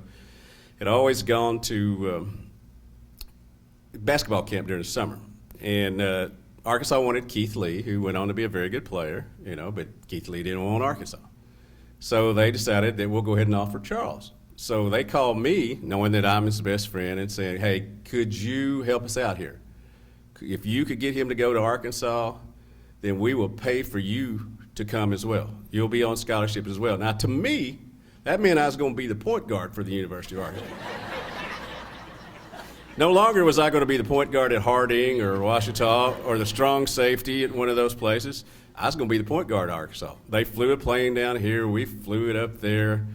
basketball camp during the summer, and Arkansas wanted Keith Lee, who went on to be a very good player, but Keith Lee didn't want Arkansas. So they decided that we'll go ahead and offer Charles. So they called me, knowing that I'm his best friend, and saying, hey, could you help us out here? If you could get him to go to Arkansas, then we will pay for you to come as well. You'll be on scholarship as well. Now, to me, that meant I was going to be the point guard for the University of Arkansas. No longer was I going to be the point guard at Harding or Ouachita or the strong safety at one of those places. I was going to be the point guard at Arkansas. They flew a plane down here. We flew it up there.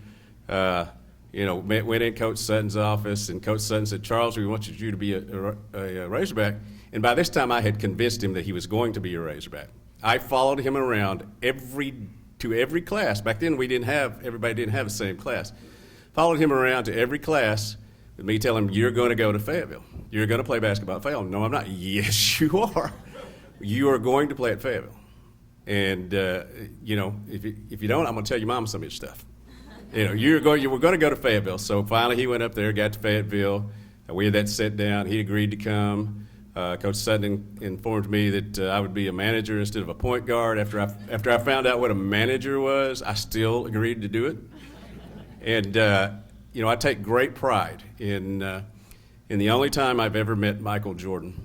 Went in Coach Sutton's office, and Coach Sutton said, Charles, we want you to be a Razorback. And by this time, I had convinced him that he was going to be a Razorback. I followed him around to every class. Back then, everybody didn't have the same class. Followed him around to every class with me telling him, you're going to go to Fayetteville. You're going to play basketball at Fayetteville. No, I'm not. Yes, you are. You are going to play at Fayetteville. And, if you don't, I'm going to tell your mom some of your stuff. You were going to go to Fayetteville. So finally he went up there, got to Fayetteville. We had that set down. He agreed to come. Coach Sutton informed me that I would be a manager instead of a point guard. After I found out what a manager was, I still agreed to do it. And, I take great pride in the only time I've ever met Michael Jordan,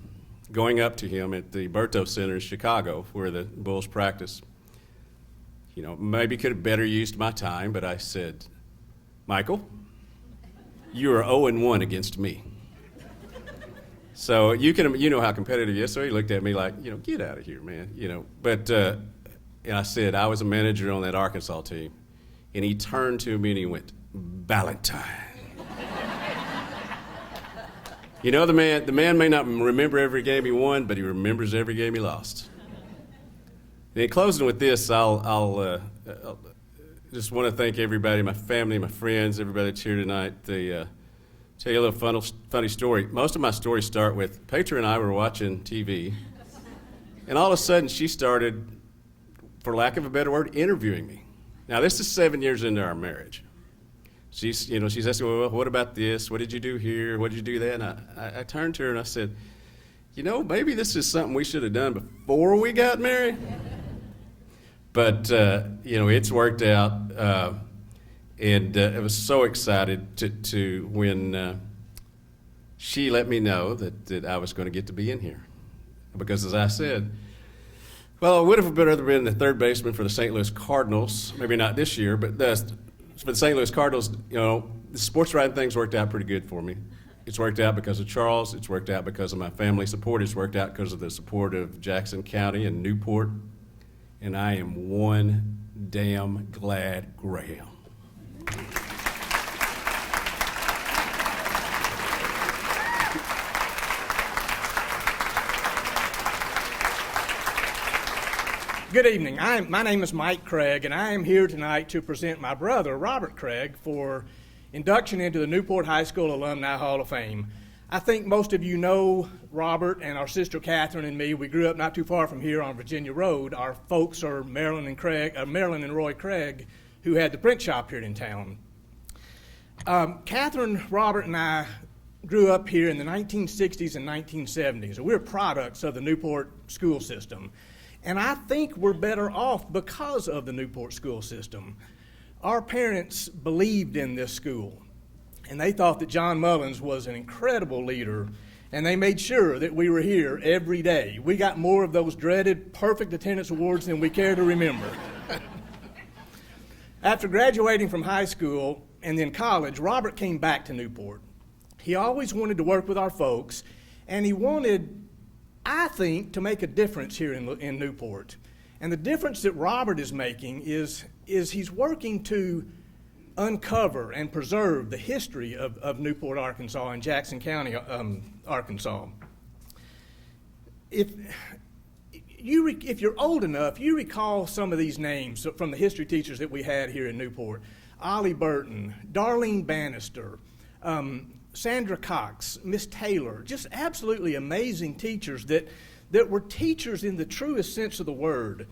going up to him at the Berto Center in Chicago, where the Bulls practice. Maybe could have better used my time, but I said, Michael, you are 0-1 against me. So you know how competitive he is. So he looked at me like, get out of here, man. But and I said, I was a manager on that Arkansas team. And he turned to me and he went, Valentine. The man may not remember every game he won, but he remembers every game he lost. And in closing with this, I'll just want to thank everybody, my family, my friends, everybody that's here tonight. Tell you a little funny story. Most of my stories start with Petra and I were watching TV, and all of a sudden she started, for lack of a better word, interviewing me. Now, this is 7 years into our marriage. She's asking, well, what about this? What did you do here? What did you do that? And I turned to her and I said, maybe this is something we should have done before we got married. But, it's worked out. And I was so excited to when she let me know that I was going to get to be in here. Because as I said, well, I would have rather been the third baseman for the St. Louis Cardinals. Maybe not this year, but for the St. Louis Cardinals, the sports writing thing's worked out pretty good for me. It's worked out because of Charles. It's worked out because of my family support. It's worked out because of the support of Jackson County and Newport. And I am one damn glad Graham. Good evening. My name is Mike Craig, and I am here tonight to present my brother, Robert Craig, for induction into the Newport High School Alumni Hall of Fame. I think most of you know Robert and our sister Catherine and me. We grew up not too far from here on Virginia Road. Our folks are Marilyn and Roy Craig, who had the print shop here in town. Catherine, Robert, and I grew up here in the 1960s and 1970s. We're products of the Newport school system. And I think we're better off because of the Newport school system. Our parents believed in this school, and they thought that John Mullins was an incredible leader, and they made sure that we were here every day. We got more of those dreaded perfect attendance awards than we care to remember. After graduating from high school and then college, Robert came back to Newport. He always wanted to work with our folks, and he wanted, I think, to make a difference here in Newport. And the difference that Robert is making is he's working to uncover and preserve the history of Newport, Arkansas, and Jackson County, Arkansas. If you're old enough, you recall some of these names from the history teachers that we had here in Newport. Ollie Burton, Darlene Bannister, Sandra Cox, Miss Taylor, just absolutely amazing teachers that that were teachers in the truest sense of the word.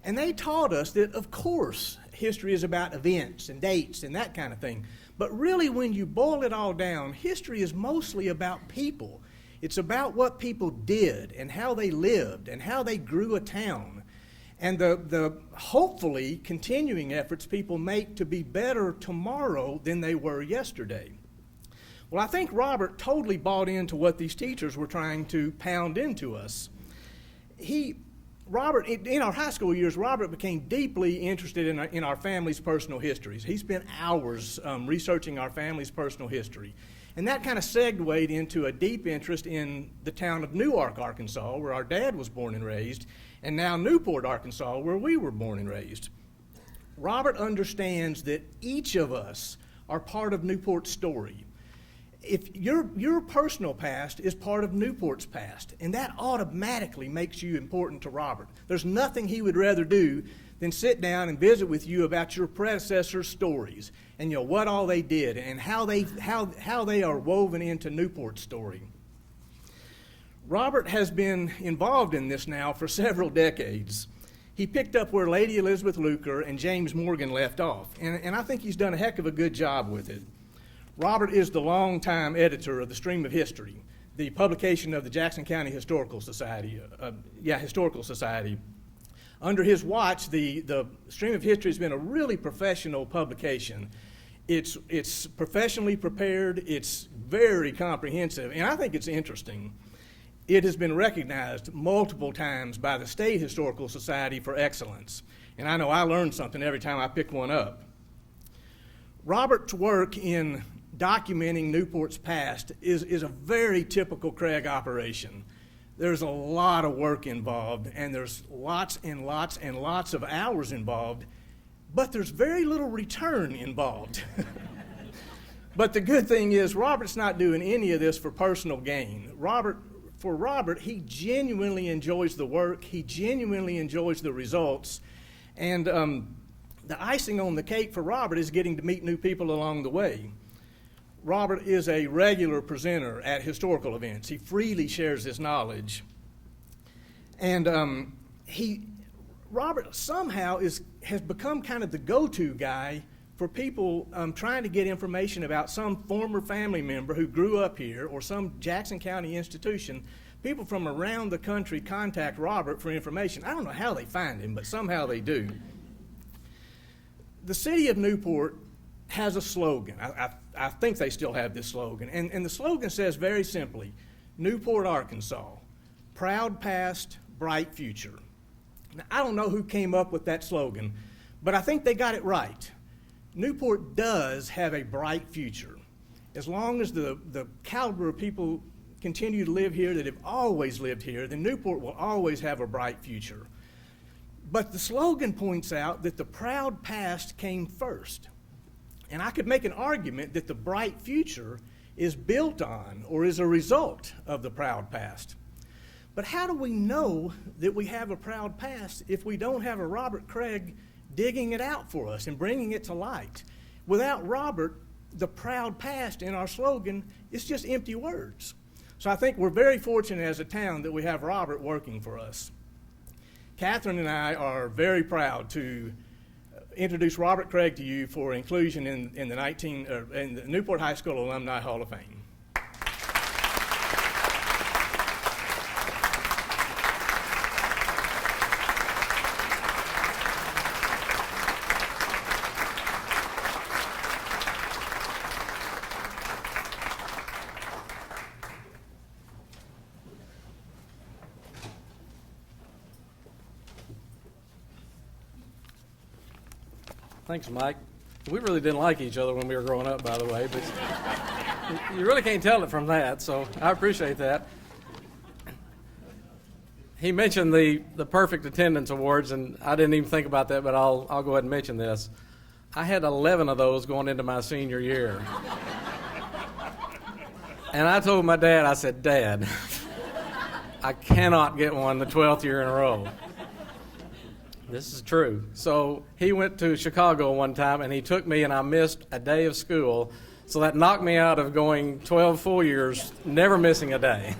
And they taught us that, of course, history is about events and dates and that kind of thing. But really, when you boil it all down, history is mostly about people. It's about what people did and how they lived and how they grew a town. And the hopefully continuing efforts people make to be better tomorrow than they were yesterday. Well, I think Robert totally bought into what these teachers were trying to pound into us. Robert, in our high school years, Robert became deeply interested in our family's personal histories. He spent hours researching our family's personal history. And that kind of segued into a deep interest in the town of Newark, Arkansas, where our dad was born and raised, and now Newport, Arkansas, where we were born and raised. Robert understands that each of us are part of Newport's story. If your personal past is part of Newport's past, and that automatically makes you important to Robert. There's nothing he would rather do than sit down and visit with you about your predecessors' stories and what all they did and how they are woven into Newport's story. Robert has been involved in this now for several decades. He picked up where Lady Elizabeth Luker and James Morgan left off, and I think he's done a heck of a good job with it. Robert is the longtime editor of the Stream of History, the publication of the Jackson County Historical Society. Under his watch, the Stream of History has been a really professional publication. It's professionally prepared, it's very comprehensive, and I think it's interesting. It has been recognized multiple times by the State Historical Society for excellence, and I know I learned something every time I pick one up. Robert's work in documenting Newport's past is a very typical Craig operation. There's a lot of work involved, and there's lots and lots and lots of hours involved, but there's very little return involved. But the good thing is Robert's not doing any of this for personal gain. For Robert, he genuinely enjoys the work, he genuinely enjoys the results, and the icing on the cake for Robert is getting to meet new people along the way. Robert is a regular presenter at historical events. He freely shares his knowledge. And Robert somehow has become kind of the go-to guy for people trying to get information about some former family member who grew up here or some Jackson County institution. People from around the country contact Robert for information. I don't know how they find him, but somehow they do. The city of Newport has a slogan. I think they still have this slogan. And the slogan says very simply, Newport, Arkansas, proud past, bright future. Now, I don't know who came up with that slogan, but I think they got it right. Newport does have a bright future. As long as the caliber of people continue to live here that have always lived here, then Newport will always have a bright future. But the slogan points out that the proud past came first. And I could make an argument that the bright future is built on or is a result of the proud past. But how do we know that we have a proud past if we don't have a Robert Craig digging it out for us and bringing it to light? Without Robert, the proud past in our slogan is just empty words. So I think we're very fortunate as a town that we have Robert working for us. Catherine and I are very proud to introduce Robert Craig to you for inclusion in the Newport High School Alumni Hall of Fame. Thanks, Mike. We really didn't like each other when we were growing up, by the way, but you really can't tell it from that, so I appreciate that. He mentioned the perfect attendance awards, and I didn't even think about that, but I'll go ahead and mention this. I had 11 of those going into my senior year. And I told my dad, I said, Dad, I cannot get one the 12th year in a row. This is true. So he went to Chicago one time, and he took me, and I missed a day of school. So that knocked me out of going 12 full years, never missing a day.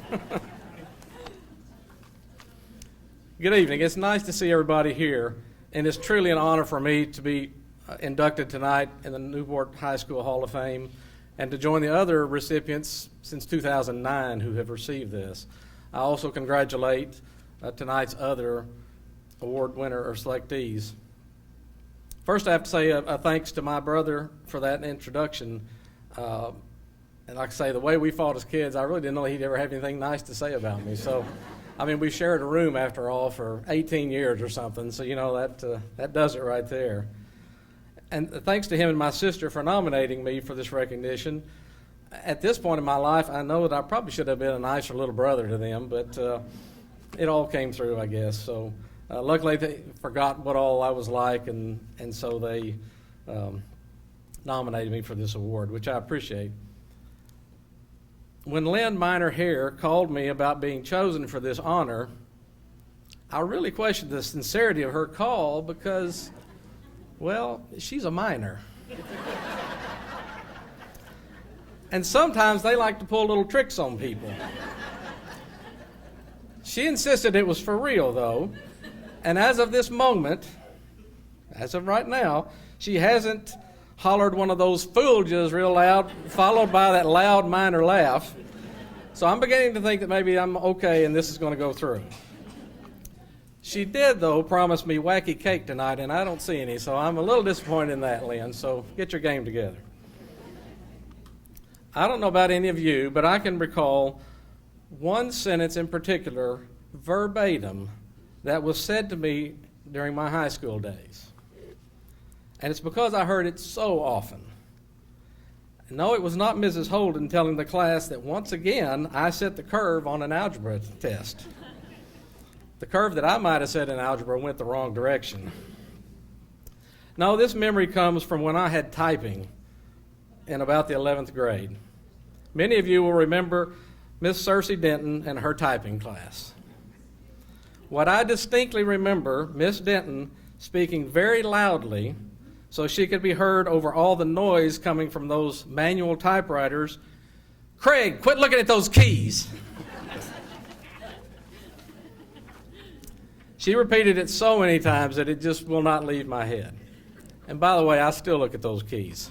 Good evening. It's nice to see everybody here, and it's truly an honor for me to be inducted tonight in the Newport High School Hall of Fame and to join the other recipients since 2009 who have received this. I also congratulate tonight's other award winner or selectees. First, I have to say a thanks to my brother for that introduction. And like I say, the way we fought as kids, I really didn't know he'd ever have anything nice to say about me. So, I mean, we shared a room after all for 18 years or something. So, you know, that does it right there. And thanks to him and my sister for nominating me for this recognition. At this point in my life, I know that I probably should have been a nicer little brother to them, but it all came through, I guess. So luckily they forgot what all I was like, and so they nominated me for this award, which I appreciate. When Lynn Minor Hare called me about being chosen for this honor, I really questioned the sincerity of her call because, well, she's a minor. And sometimes they like to pull little tricks on people. She insisted it was for real, though. And as of this moment, as of right now, she hasn't hollered one of those fooljas real loud, followed by that loud minor laugh. So I'm beginning to think that maybe I'm okay and this is going to go through. She did, though, promise me wacky cake tonight, and I don't see any, so I'm a little disappointed in that, Lynn. So get your game together. I don't know about any of you, but I can recall one sentence in particular, verbatim, that was said to me during my high school days. And it's because I heard it so often. No, it was not Mrs. Holden telling the class that once again I set the curve on an algebra test. The curve that I might have set in algebra went the wrong direction. No, this memory comes from when I had typing in about the 11th grade. Many of you will remember Miss Cersei Denton and her typing class. What I distinctly remember, Miss Denton speaking very loudly so she could be heard over all the noise coming from those manual typewriters. Craig, quit looking at those keys. She repeated it so many times that it just will not leave my head. And by the way, I still look at those keys.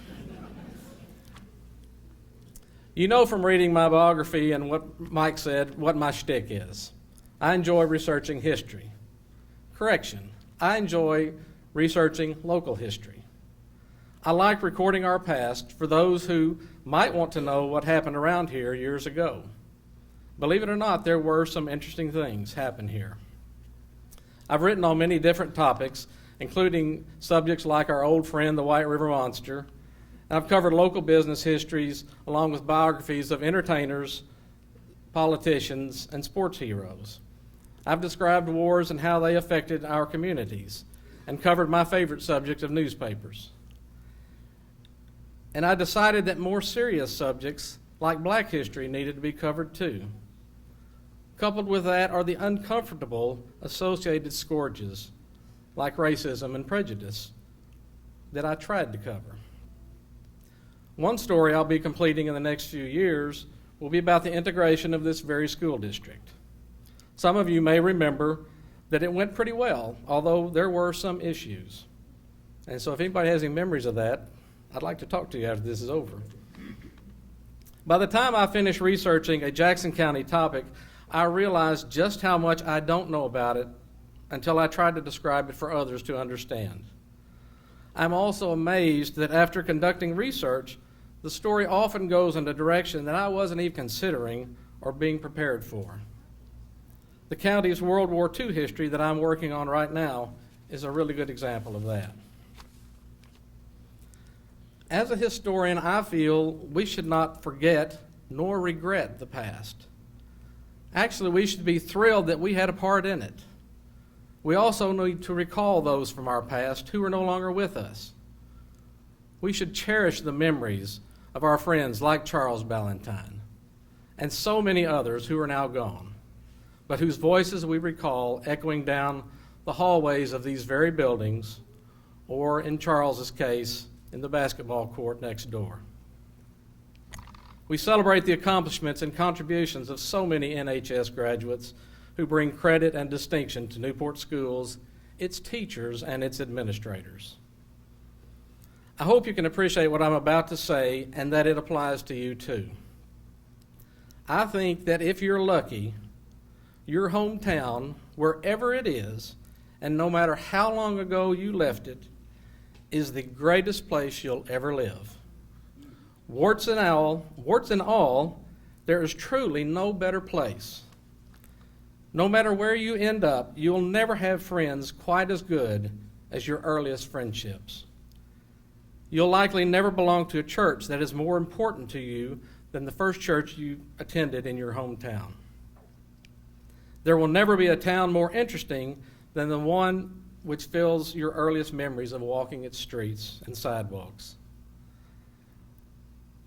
You know from reading my biography and what Mike said, what my shtick is. I enjoy researching history. Correction, I enjoy researching local history. I like recording our past for those who might want to know what happened around here years ago. Believe it or not, there were some interesting things happen here. I've written on many different topics, including subjects like our old friend, the White River Monster. I've covered local business histories along with biographies of entertainers, politicians, and sports heroes. I've described wars and how they affected our communities and covered my favorite subject of newspapers. And I decided that more serious subjects like black history needed to be covered too. Coupled with that are the uncomfortable associated scourges like racism and prejudice that I tried to cover. One story I'll be completing in the next few years will be about the integration of this very school district. Some of you may remember that it went pretty well, although there were some issues. And so if anybody has any memories of that, I'd like to talk to you after this is over. By the time I finished researching a Jackson County topic, I realized just how much I don't know about it until I tried to describe it for others to understand. I'm also amazed that after conducting research, the story often goes in a direction that I wasn't even considering or being prepared for. The county's World War II history that I'm working on right now is a really good example of that. As a historian, I feel we should not forget nor regret the past. Actually, we should be thrilled that we had a part in it. We also need to recall those from our past who are no longer with us. We should cherish the memories of our friends like Charles Ballantyne and so many others who are now gone, but whose voices we recall echoing down the hallways of these very buildings, or in Charles's case, in the basketball court next door. We celebrate the accomplishments and contributions of so many NHS graduates who bring credit and distinction to Newport schools, its teachers, and its administrators. I hope you can appreciate what I'm about to say and that it applies to you too. I think that if you're lucky, your hometown, wherever it is, and no matter how long ago you left it, is the greatest place you'll ever live. Warts and all, there is truly no better place. No matter where you end up, you'll never have friends quite as good as your earliest friendships. You'll likely never belong to a church that is more important to you than the first church you attended in your hometown. There will never be a town more interesting than the one which fills your earliest memories of walking its streets and sidewalks.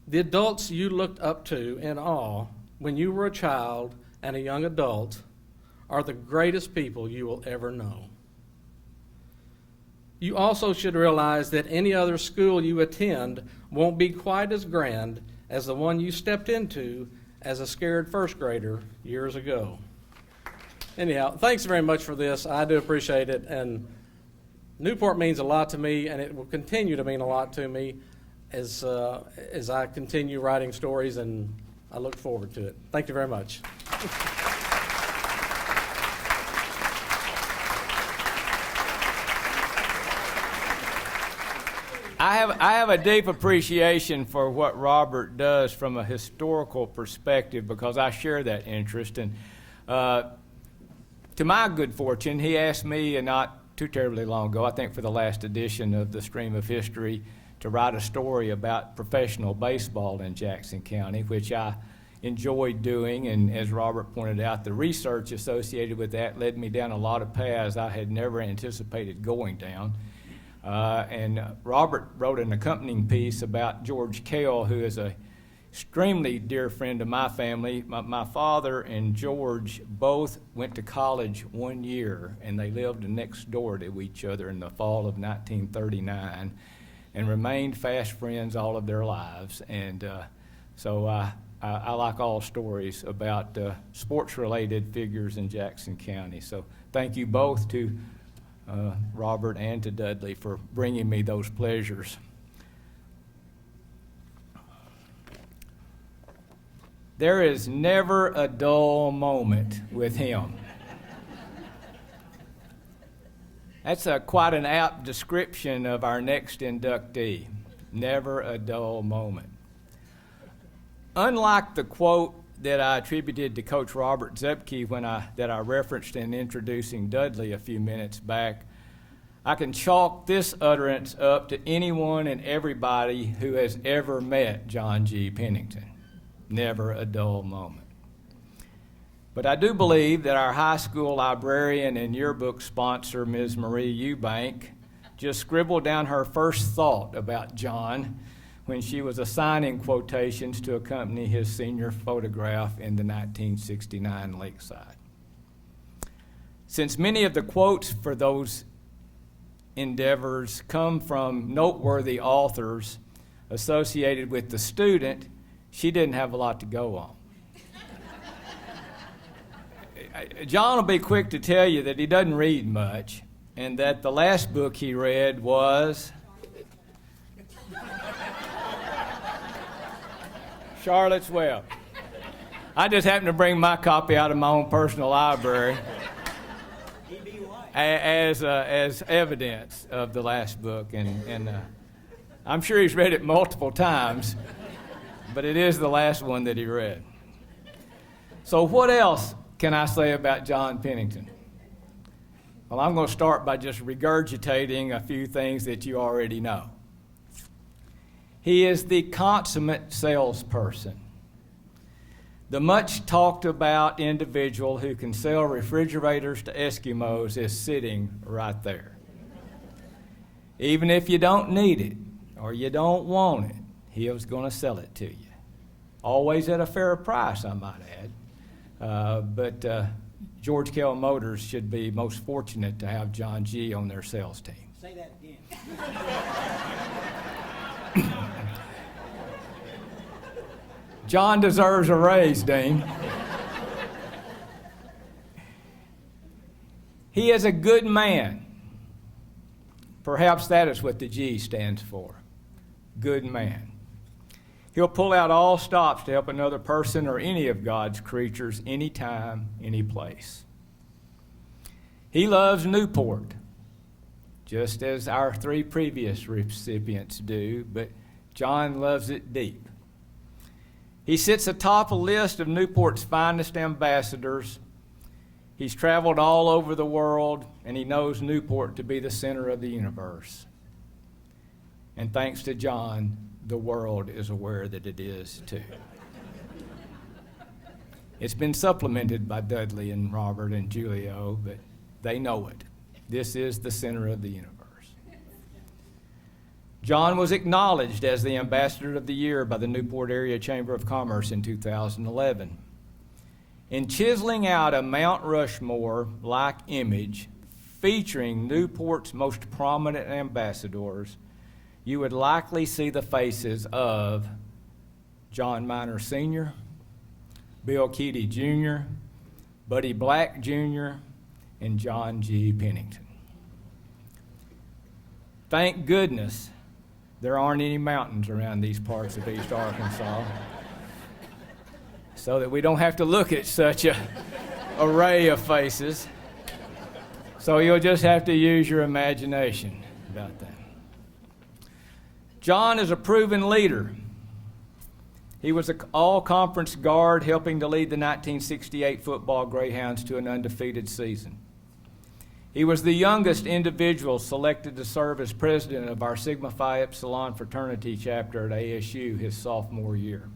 The adults you looked up to in awe when you were a child and a young adult are the greatest people you will ever know. You also should realize that any other school you attend won't be quite as grand as the one you stepped into as a scared first grader years ago. Anyhow, thanks very much for this. I do appreciate it, and Newport means a lot to me, and it will continue to mean a lot to me as I continue writing stories, and I look forward to it. Thank you very much. I have a deep appreciation for what Robert does from a historical perspective because I share that interest. And to my good fortune, he asked me not too terribly long ago, I think for the last edition of the Stream of History, to write a story about professional baseball in Jackson County, which I enjoyed doing. And as Robert pointed out, the research associated with that led me down a lot of paths I had never anticipated going down. And Robert wrote an accompanying piece about George Kell, who is an extremely dear friend of my family. My father and George both went to college 1 year, and they lived next door to each other in the fall of 1939 and remained fast friends all of their lives. And so I like all stories about sports-related figures in Jackson County. So thank you both to Robert and to Dudley for bringing me those pleasures. There is never a dull moment with him. That's quite an apt description of our next inductee. Never a dull moment. Unlike the quote that I attributed to Coach Robert Zepke that I referenced in introducing Dudley a few minutes back, I can chalk this utterance up to anyone and everybody who has ever met John G. Pennington. Never a dull moment. But I do believe that our high school librarian and yearbook sponsor, Ms. Marie Eubank, just scribbled down her first thought about John when she was assigning quotations to accompany his senior photograph in the 1969 Lakeside. Since many of the quotes for those endeavors come from noteworthy authors associated with the student, she didn't have a lot to go on. John will be quick to tell you that he doesn't read much, and that the last book he read was Charlotte's Web. I just happened to bring my copy out of my own personal library as evidence of the last book, and I'm sure he's read it multiple times, but it is the last one that he read. So what else can I say about John Pennington? Well, I'm going to start by just regurgitating a few things that you already know. He is the consummate salesperson, the much talked about individual who can sell refrigerators to Eskimos is sitting right there. Even if you don't need it or you don't want it, he was going to sell it to you. Always at a fair price, I might add. But George Kell Motors should be most fortunate to have John G. on their sales team. Say that again. John deserves a raise, Dean. He is a good man. Perhaps that is what the G stands for. Good man. He'll pull out all stops to help another person or any of God's creatures anytime, any place. He loves Newport, just as our three previous recipients do, but John loves it deep. He sits atop a list of Newport's finest ambassadors. He's traveled all over the world, and he knows Newport to be the center of the universe. And thanks to John, the world is aware that it is too. It's been supplemented by Dudley and Robert and Julio, but they know it. This is the center of the universe. John was acknowledged as the Ambassador of the Year by the Newport Area Chamber of Commerce in 2011. In chiseling out a Mount Rushmore-like image featuring Newport's most prominent ambassadors, you would likely see the faces of John Minor Sr., Bill Keaty Jr., Buddy Black Jr., and John G. Pennington. Thank goodness there aren't any mountains around these parts of East Arkansas, so that we don't have to look at such an array of faces. So you'll just have to use your imagination about that. John is a proven leader. He was an all-conference guard helping to lead the 1968 football Greyhounds to an undefeated season. He was the youngest individual selected to serve as president of our Sigma Phi Epsilon fraternity chapter at ASU his sophomore year.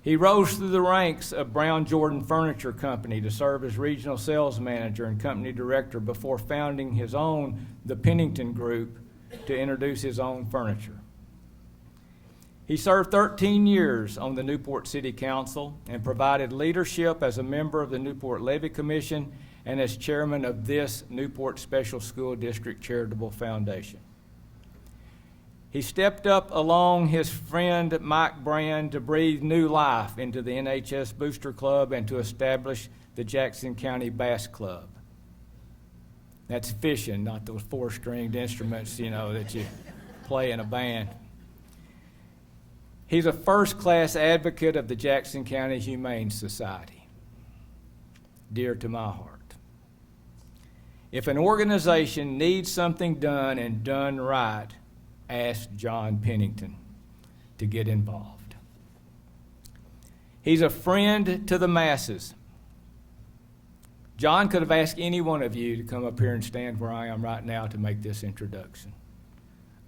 He rose through the ranks of Brown Jordan Furniture Company to serve as regional sales manager and company director before founding his own, the Pennington Group, to introduce his own furniture. He served 13 years on the Newport City Council and provided leadership as a member of the Newport Levy Commission and as chairman of this Newport Special School District Charitable Foundation. He stepped up along his friend Mike Brand to breathe new life into the NHS Booster Club and to establish the Jackson County Bass Club. That's fishing, not those four-stringed instruments, that you play in a band. He's a first-class advocate of the Jackson County Humane Society, dear to my heart. If an organization needs something done and done right, ask John Pennington to get involved. He's a friend to the masses. John could have asked any one of you to come up here and stand where I am right now to make this introduction.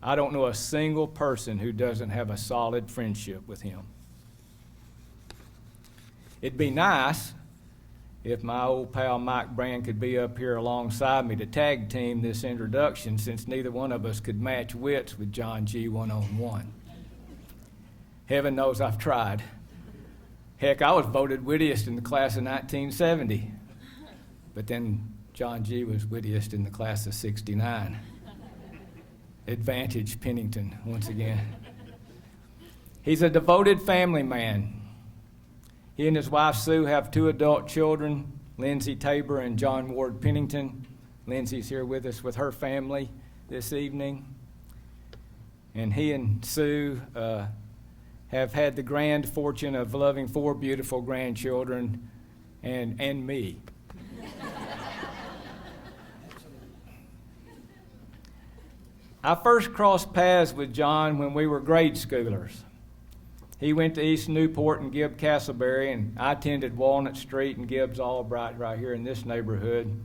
I don't know a single person who doesn't have a solid friendship with him. It'd be nice if my old pal Mike Brand could be up here alongside me to tag team this introduction, since neither one of us could match wits with John G. one-on-one. Heaven knows I've tried. Heck, I was voted wittiest in the class of 1970, but then John G. was wittiest in the class of 69. Advantage Pennington once again. He's a devoted family man. He and his wife Sue have 2 adult children, Lindsay Tabor and John Ward Pennington. Lindsay's here with us with her family this evening. And he and Sue have had the grand fortune of loving 4 beautiful grandchildren and me. I first crossed paths with John when we were grade schoolers. He went to East Newport and Gibb Castleberry, and I attended Walnut Street and Gibbs Albright right here in this neighborhood.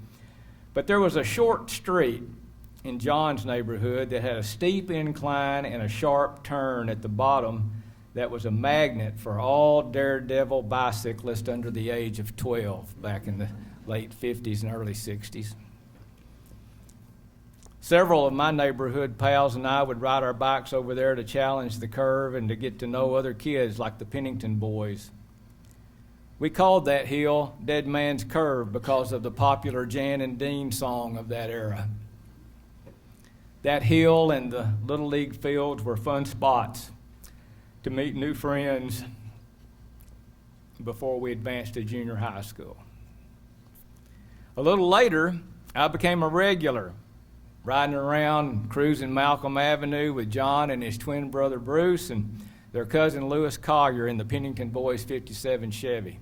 But there was a short street in John's neighborhood that had a steep incline and a sharp turn at the bottom that was a magnet for all daredevil bicyclists under the age of 12 back in the late 50s and early 60s. Several of my neighborhood pals and I would ride our bikes over there to challenge the curve and to get to know other kids like the Pennington boys. We called that hill Dead Man's Curve because of the popular Jan and Dean song of that era. That hill and the Little League fields were fun spots to meet new friends before we advanced to junior high school. A little later, I became a regular, riding around, cruising Malcolm Avenue with John and his twin brother Bruce and their cousin Lewis Collier in the Pennington Boys 57 Chevy.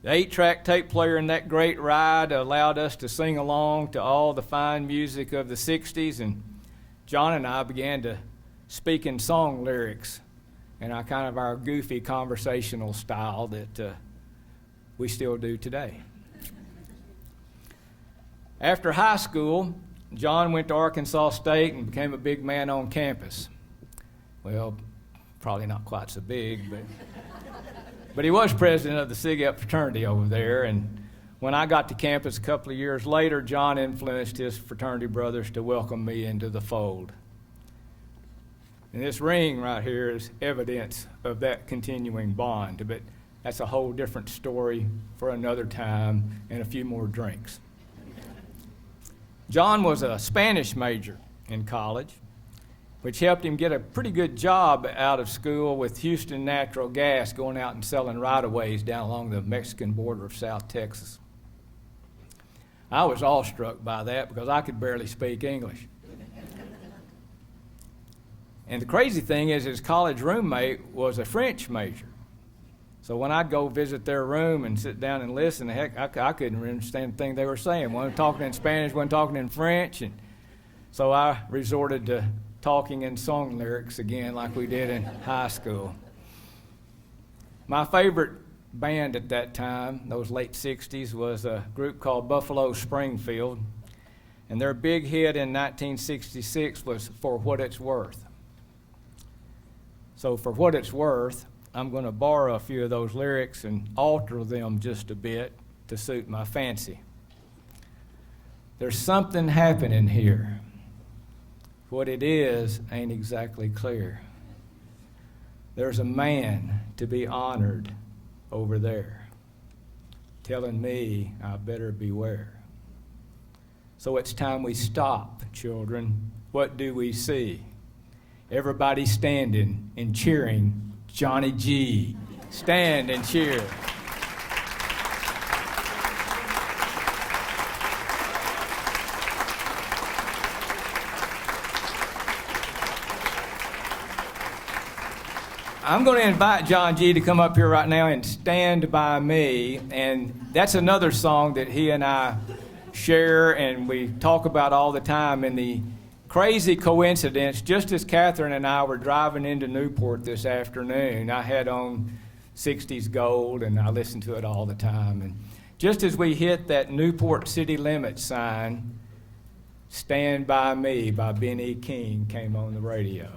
The 8-track tape player in that great ride allowed us to sing along to all the fine music of the 60s, and John and I began to speak in song lyrics in our goofy conversational style that we still do today. After high school, John went to Arkansas State and became a big man on campus. Well, probably not quite so big, but he was president of the Sig Ep fraternity over there, and when I got to campus a couple of years later, John influenced his fraternity brothers to welcome me into the fold. And this ring right here is evidence of that continuing bond, but that's a whole different story for another time and a few more drinks. John was a Spanish major in college, which helped him get a pretty good job out of school with Houston Natural Gas, going out and selling right-of-ways down along the Mexican border of South Texas. I was awestruck by that because I could barely speak English. And the crazy thing is his college roommate was a French major. So when I'd go visit their room and sit down and listen, heck, I couldn't understand the thing they were saying. One talking in Spanish, one talking in French. And so I resorted to talking in song lyrics again like we did in high school. My favorite band at that time, those late 60s, was a group called Buffalo Springfield. And their big hit in 1966 was For What It's Worth. So for what it's worth, I'm going to borrow a few of those lyrics and alter them just a bit to suit my fancy. There's something happening here. What it is ain't exactly clear. There's a man to be honored over there, telling me I better beware. So it's time we stop, children. What do we see? Everybody standing and cheering Johnny G. Stand and cheer. I'm going to invite John G. to come up here right now and stand by me. And that's another song that he and I share and we talk about all the time. And the crazy coincidence, just as Catherine and I were driving into Newport this afternoon, I had on 60s Gold and I listened to it all the time. And just as we hit that Newport city limits sign, Stand By Me by Benny King came on the radio.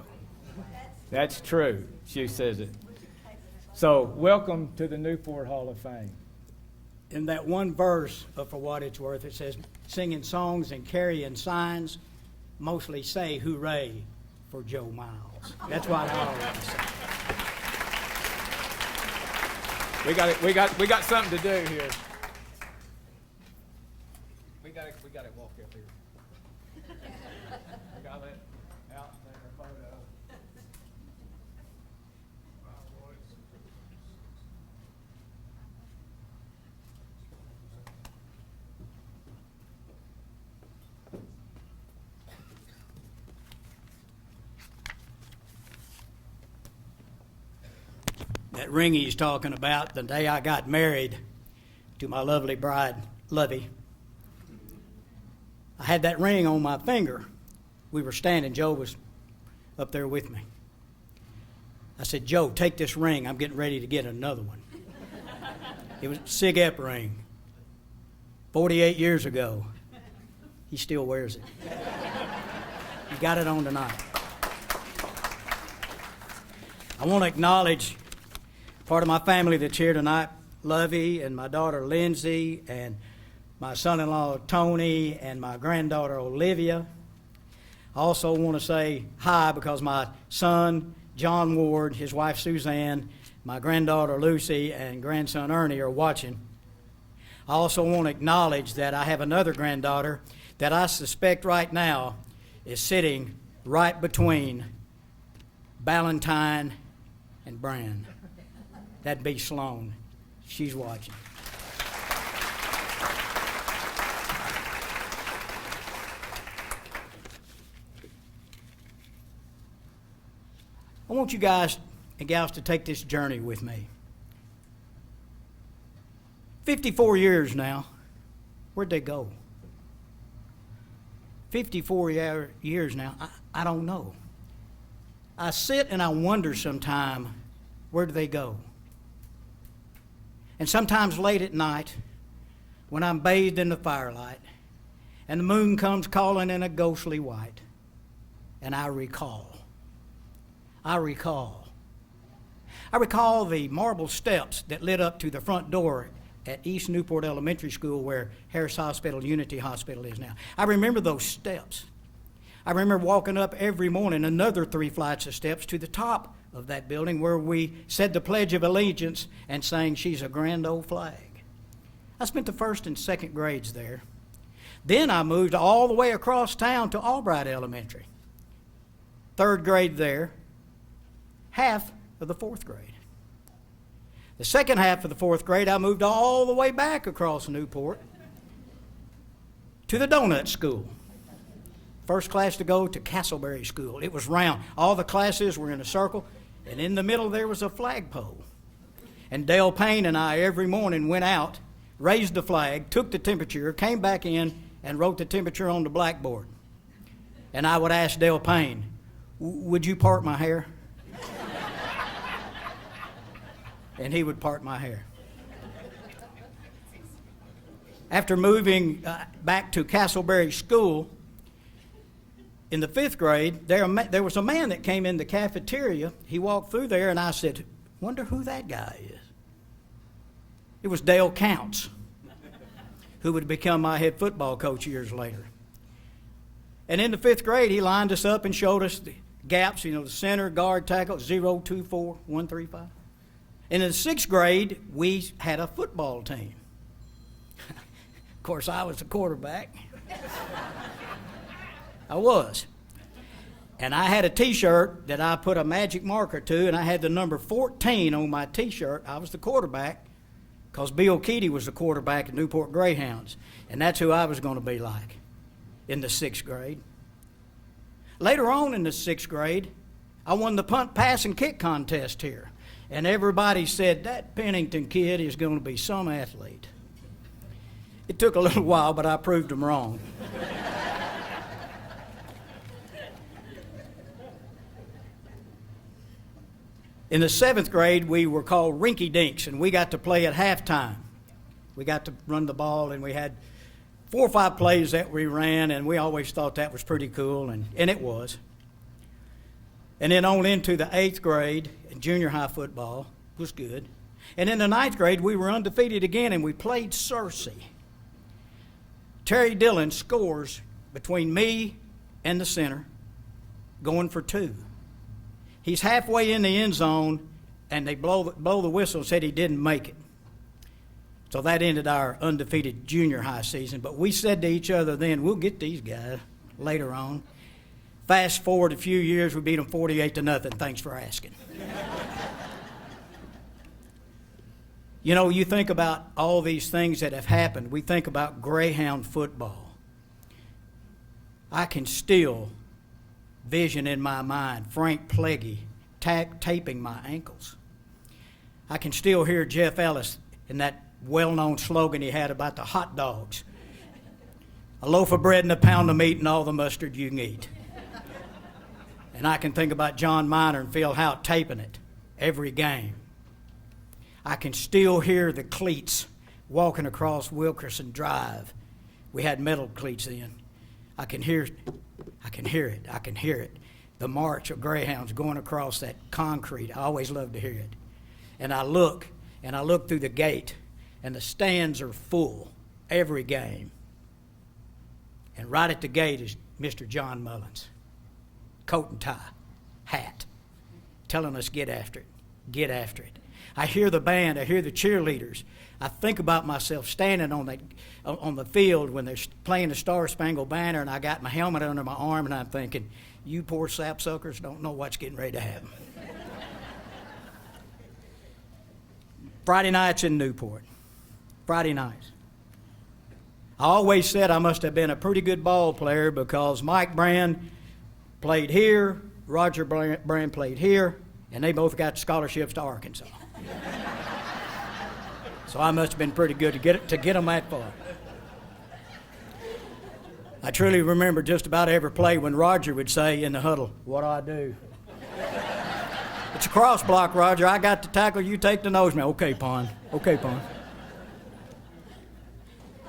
That's true. She says it. So welcome to the Newport Hall of Fame. In that one verse of For What It's Worth, it says, singing songs and carrying signs, mostly say hooray for Joe Miles. That's what I always say. We got something to do here. We got to walk up here. We got it out there photo. That ring he's talking about, the day I got married to my lovely bride, Lovey, I had that ring on my finger. We were standing, Joe was up there with me. I said, Joe, take this ring. I'm getting ready to get another one. It was a Sig Ep ring. 48 years ago. He still wears it. He got it on tonight. I want to acknowledge part of my family that's here tonight, Lovey and my daughter Lindsay and my son-in-law Tony and my granddaughter Olivia. I also want to say hi because my son John Ward, his wife Suzanne, my granddaughter Lucy, and grandson Ernie are watching. I also want to acknowledge that I have another granddaughter that I suspect right now is sitting right between Ballantyne and Bran. That'd be Sloan. She's watching. I want you guys and gals to take this journey with me. 54 years now. Where'd they go? 54 years now. I don't know. I sit and I wonder sometime, where do they go? And sometimes late at night, when I'm bathed in the firelight, and the moon comes calling in a ghostly white, and I recall the marble steps that led up to the front door at East Newport Elementary School, where Harris Hospital, Unity Hospital is now. I remember those steps. I remember walking up every morning another 3 flights of steps to the top of that building where we said the Pledge of Allegiance and sang She's a Grand Old Flag. I spent the first and second grades there. Then I moved all the way across town to Albright Elementary. 3rd grade there, half of the 4th grade. The second half of the 4th grade, I moved all the way back across Newport to the Donut School. First class to go to Castleberry School. It was round. All the classes were in a circle, and in the middle there was a flagpole. And Dale Payne and I every morning went out, raised the flag, took the temperature, came back in, and wrote the temperature on the blackboard. And I would ask Dale Payne, would you part my hair? And he would part my hair. After moving back to Castleberry School, in the 5th grade, there was a man that came in the cafeteria. He walked through there, and I said, wonder who that guy is. It was Dale Counts, who would become my head football coach years later. And in the 5th grade, he lined us up and showed us the gaps, the center, guard, tackle, 0, 2, 4, 1, 3, 5. And in the 6th grade, we had a football team. Of course, I was the quarterback. I was. And I had a T-shirt that I put a magic marker to, and I had the number 14 on my T-shirt. I was the quarterback because Bill Keady was the quarterback at Newport Greyhounds, and that's who I was going to be like in the 6th grade. Later on in the 6th grade, I won the punt, pass, and kick contest here. And everybody said, that Pennington kid is going to be some athlete. It took a little while, but I proved them wrong. In the 7th grade, we were called Rinky Dinks, and we got to play at halftime. We got to run the ball, and we had 4 or 5 plays that we ran, and we always thought that was pretty cool, and it was. And then on into the 8th grade, and junior high football was good. And in the 9th grade, we were undefeated again, and we played Searcy. Terry Dillon scores between me and the center, going for 2. He's halfway in the end zone, and they blow the whistle and said he didn't make it. So that ended our undefeated junior high season. But we said to each other then, we'll get these guys later on. Fast forward a few years, we beat them 48-0. Thanks for asking. You think about all these things that have happened. We think about Greyhound football. I can still vision in my mind Frank Pleggy taping my ankles. I can still hear Jeff Ellis in that well-known slogan he had about the hot dogs. A loaf of bread and a pound of meat and all the mustard you can eat. And I can think about John Miner and Phil Hout taping it every game. I can still hear the cleats walking across Wilkerson Drive. We had metal cleats then. I can hear it. The march of Greyhounds going across that concrete. I always loved to hear it. And I look through the gate, and the stands are full every game. And right at the gate is Mr. John Mullins, coat and tie, hat, telling us get after it, get after it. I hear the band, I hear the cheerleaders. I think about myself standing on the field when they're playing the Star Spangled Banner, and I got my helmet under my arm, and I'm thinking, you poor sapsuckers don't know what's getting ready to happen. Friday nights in Newport. Friday nights. I always said I must have been a pretty good ball player because Mike Brand played here, Roger Brand played here, and they both got scholarships to Arkansas. So I must have been pretty good to get them that far. I truly remember just about every play when Roger would say in the huddle, "What do I do?" "It's a cross block, Roger. I got the tackle. You take the nose man." "Okay, Pon. Okay, Pon."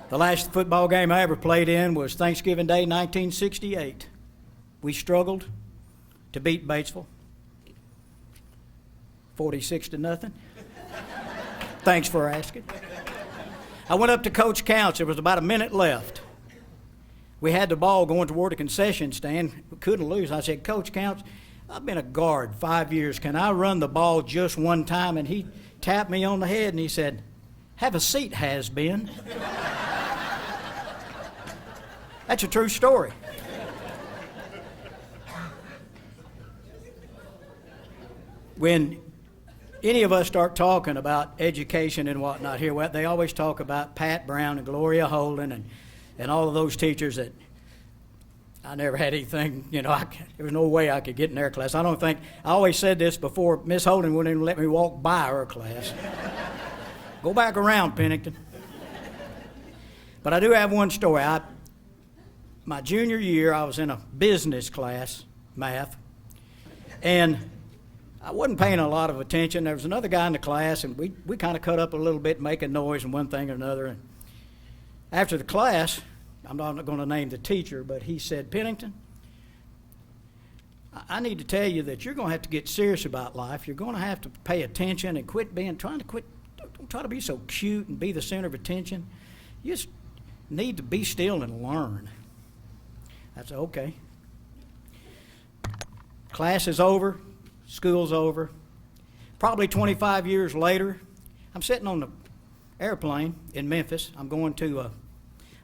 The last football game I ever played in was Thanksgiving Day, 1968. We struggled to beat Batesville, 46-0. Thanks for asking. I went up to Coach Counts. There was about a minute left. We had the ball going toward the concession stand. We couldn't lose. I said, "Coach Counts, I've been a guard 5 years. Can I run the ball just one time?" And he tapped me on the head and he said, "Have a seat, has-been." That's a true story. When any of us start talking about education and whatnot here, well, they always talk about Pat Brown and Gloria Holden and all of those teachers that I never had anything, there was no way I could get in their class. I always said this before, Miss Holden wouldn't even let me walk by her class. Go back around, Pennington. But I do have one story. My junior year, I was in a business class, math, and I wasn't paying a lot of attention. There was another guy in the class, and we kind of cut up a little bit, making noise and one thing or another. And after the class, I'm not going to name the teacher, but he said, "Pennington, I need to tell you that you're going to have to get serious about life. You're going to have to pay attention and don't try to be so cute and be the center of attention. You just need to be still and learn." I said, "Okay." Class is over. School's over. Probably 25 years later, I'm sitting on the airplane in Memphis. I'm going to,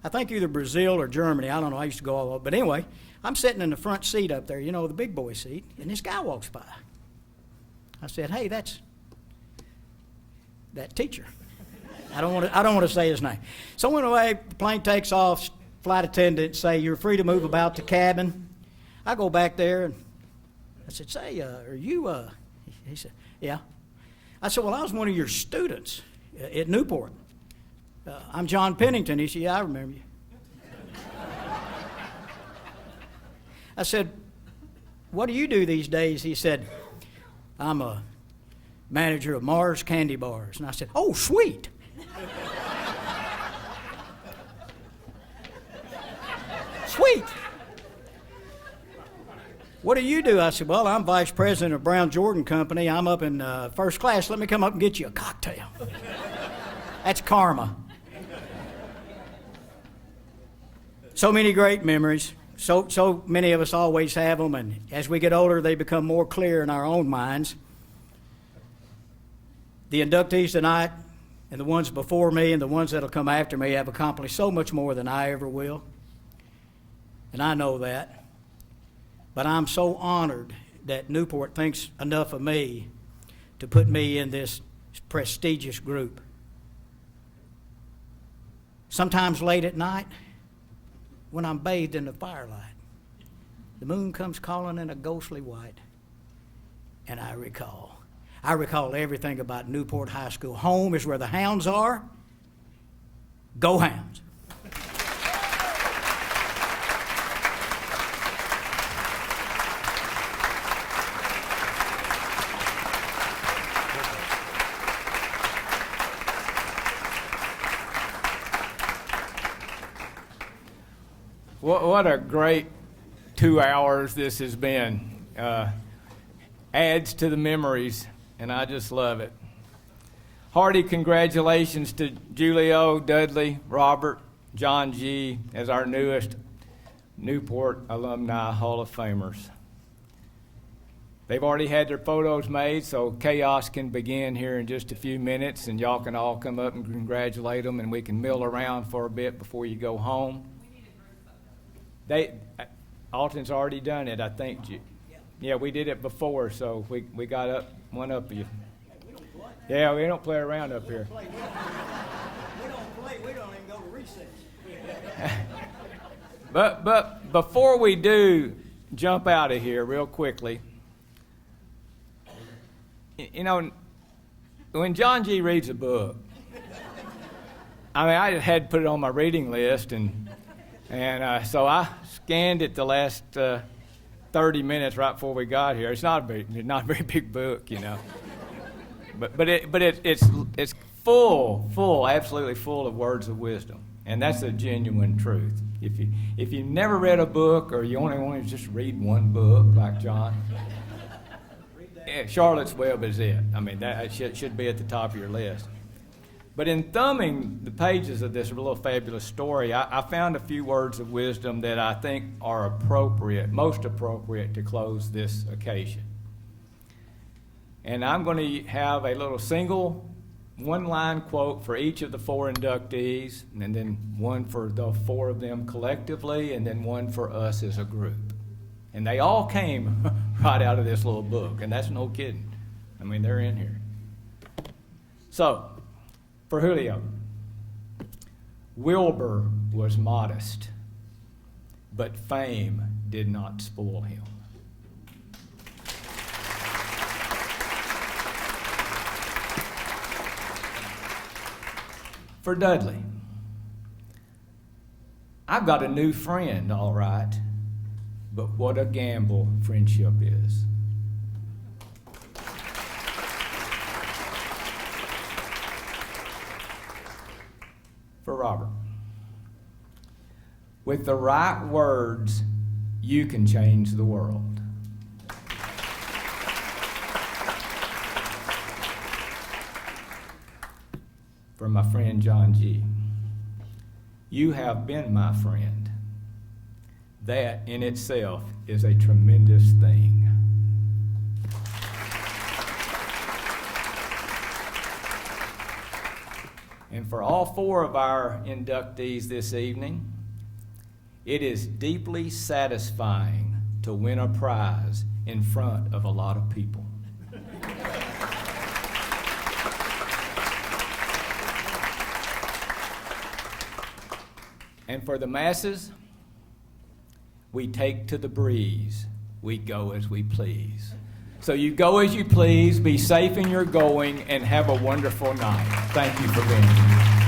I think either Brazil or Germany. I don't know. I used to go all over. But anyway, I'm sitting in the front seat up there, the big boy seat, and this guy walks by. I said, "Hey, that's that teacher." I don't want to say his name. So anyway, the plane takes off. Flight attendant say, "You're free to move about the cabin." I go back there and I said, "Say, are you, He said, "Yeah." I said, "Well, I was one of your students at Newport. I'm John Pennington." He said, "Yeah, I remember you." I said, "What do you do these days?" He said, "I'm a manager of Mars Candy Bars." And I said, "Oh, sweet." Sweet. "What do you do?" I said, "Well, I'm vice president of Brown Jordan Company. I'm up in first class. Let me come up and get you a cocktail." That's karma. So many great memories. So many of us always have them, and as we get older, they become more clear in our own minds. The inductees tonight, and the ones before me, and the ones that'll come after me, have accomplished so much more than I ever will, and I know that. But I'm so honored that Newport thinks enough of me to put me in this prestigious group. Sometimes late at night, when I'm bathed in the firelight, the moon comes calling in a ghostly white, and I recall everything about Newport High School. Home is where the hounds are. Go Hounds. What a great 2 hours this has been. Adds to the memories, and I just love it. Hearty congratulations to Julio, Dudley, Robert, John G. as our newest Newport Alumni Hall of Famers. They've already had their photos made, so chaos can begin here in just a few minutes, and y'all can all come up and congratulate them, and we can mill around for a bit before you go home. Alton's already done it, I think. Yeah, we did it before, so we got one up of you. Yeah, we don't play around up here. We don't even go to recess. But before we do jump out of here real quickly, You know, when John G. reads a book, I mean, I had put it on my reading list, and so I scanned it the last 30 minutes right before we got here. It's not a very big book, you know, but it's full, absolutely full of words of wisdom, and that's the genuine truth. If you never read a book, or you only want to just read one book like John, Charlotte's Web is it. I mean, that should be at the top of your list. But in thumbing the pages of this little fabulous story, I found a few words of wisdom that I think are most appropriate to close this occasion. And I'm going to have a little single one-line quote for each of the 4 inductees, and then one for the 4 of them collectively, and then one for us as a group. And they all came right out of this little book, and that's no kidding. I mean, they're in here. So, for Julio, Wilbur was modest, but fame did not spoil him. For Dudley, I've got a new friend, all right, but what a gamble friendship is. For Robert, with the right words, you can change the world. For my friend John G., you have been my friend. That in itself is a tremendous thing. And for all 4 of our inductees this evening, it is deeply satisfying to win a prize in front of a lot of people. And for the masses, we take to the breeze. We go as we please. So you go as you please, be safe in your going, and have a wonderful night. Thank you for being here.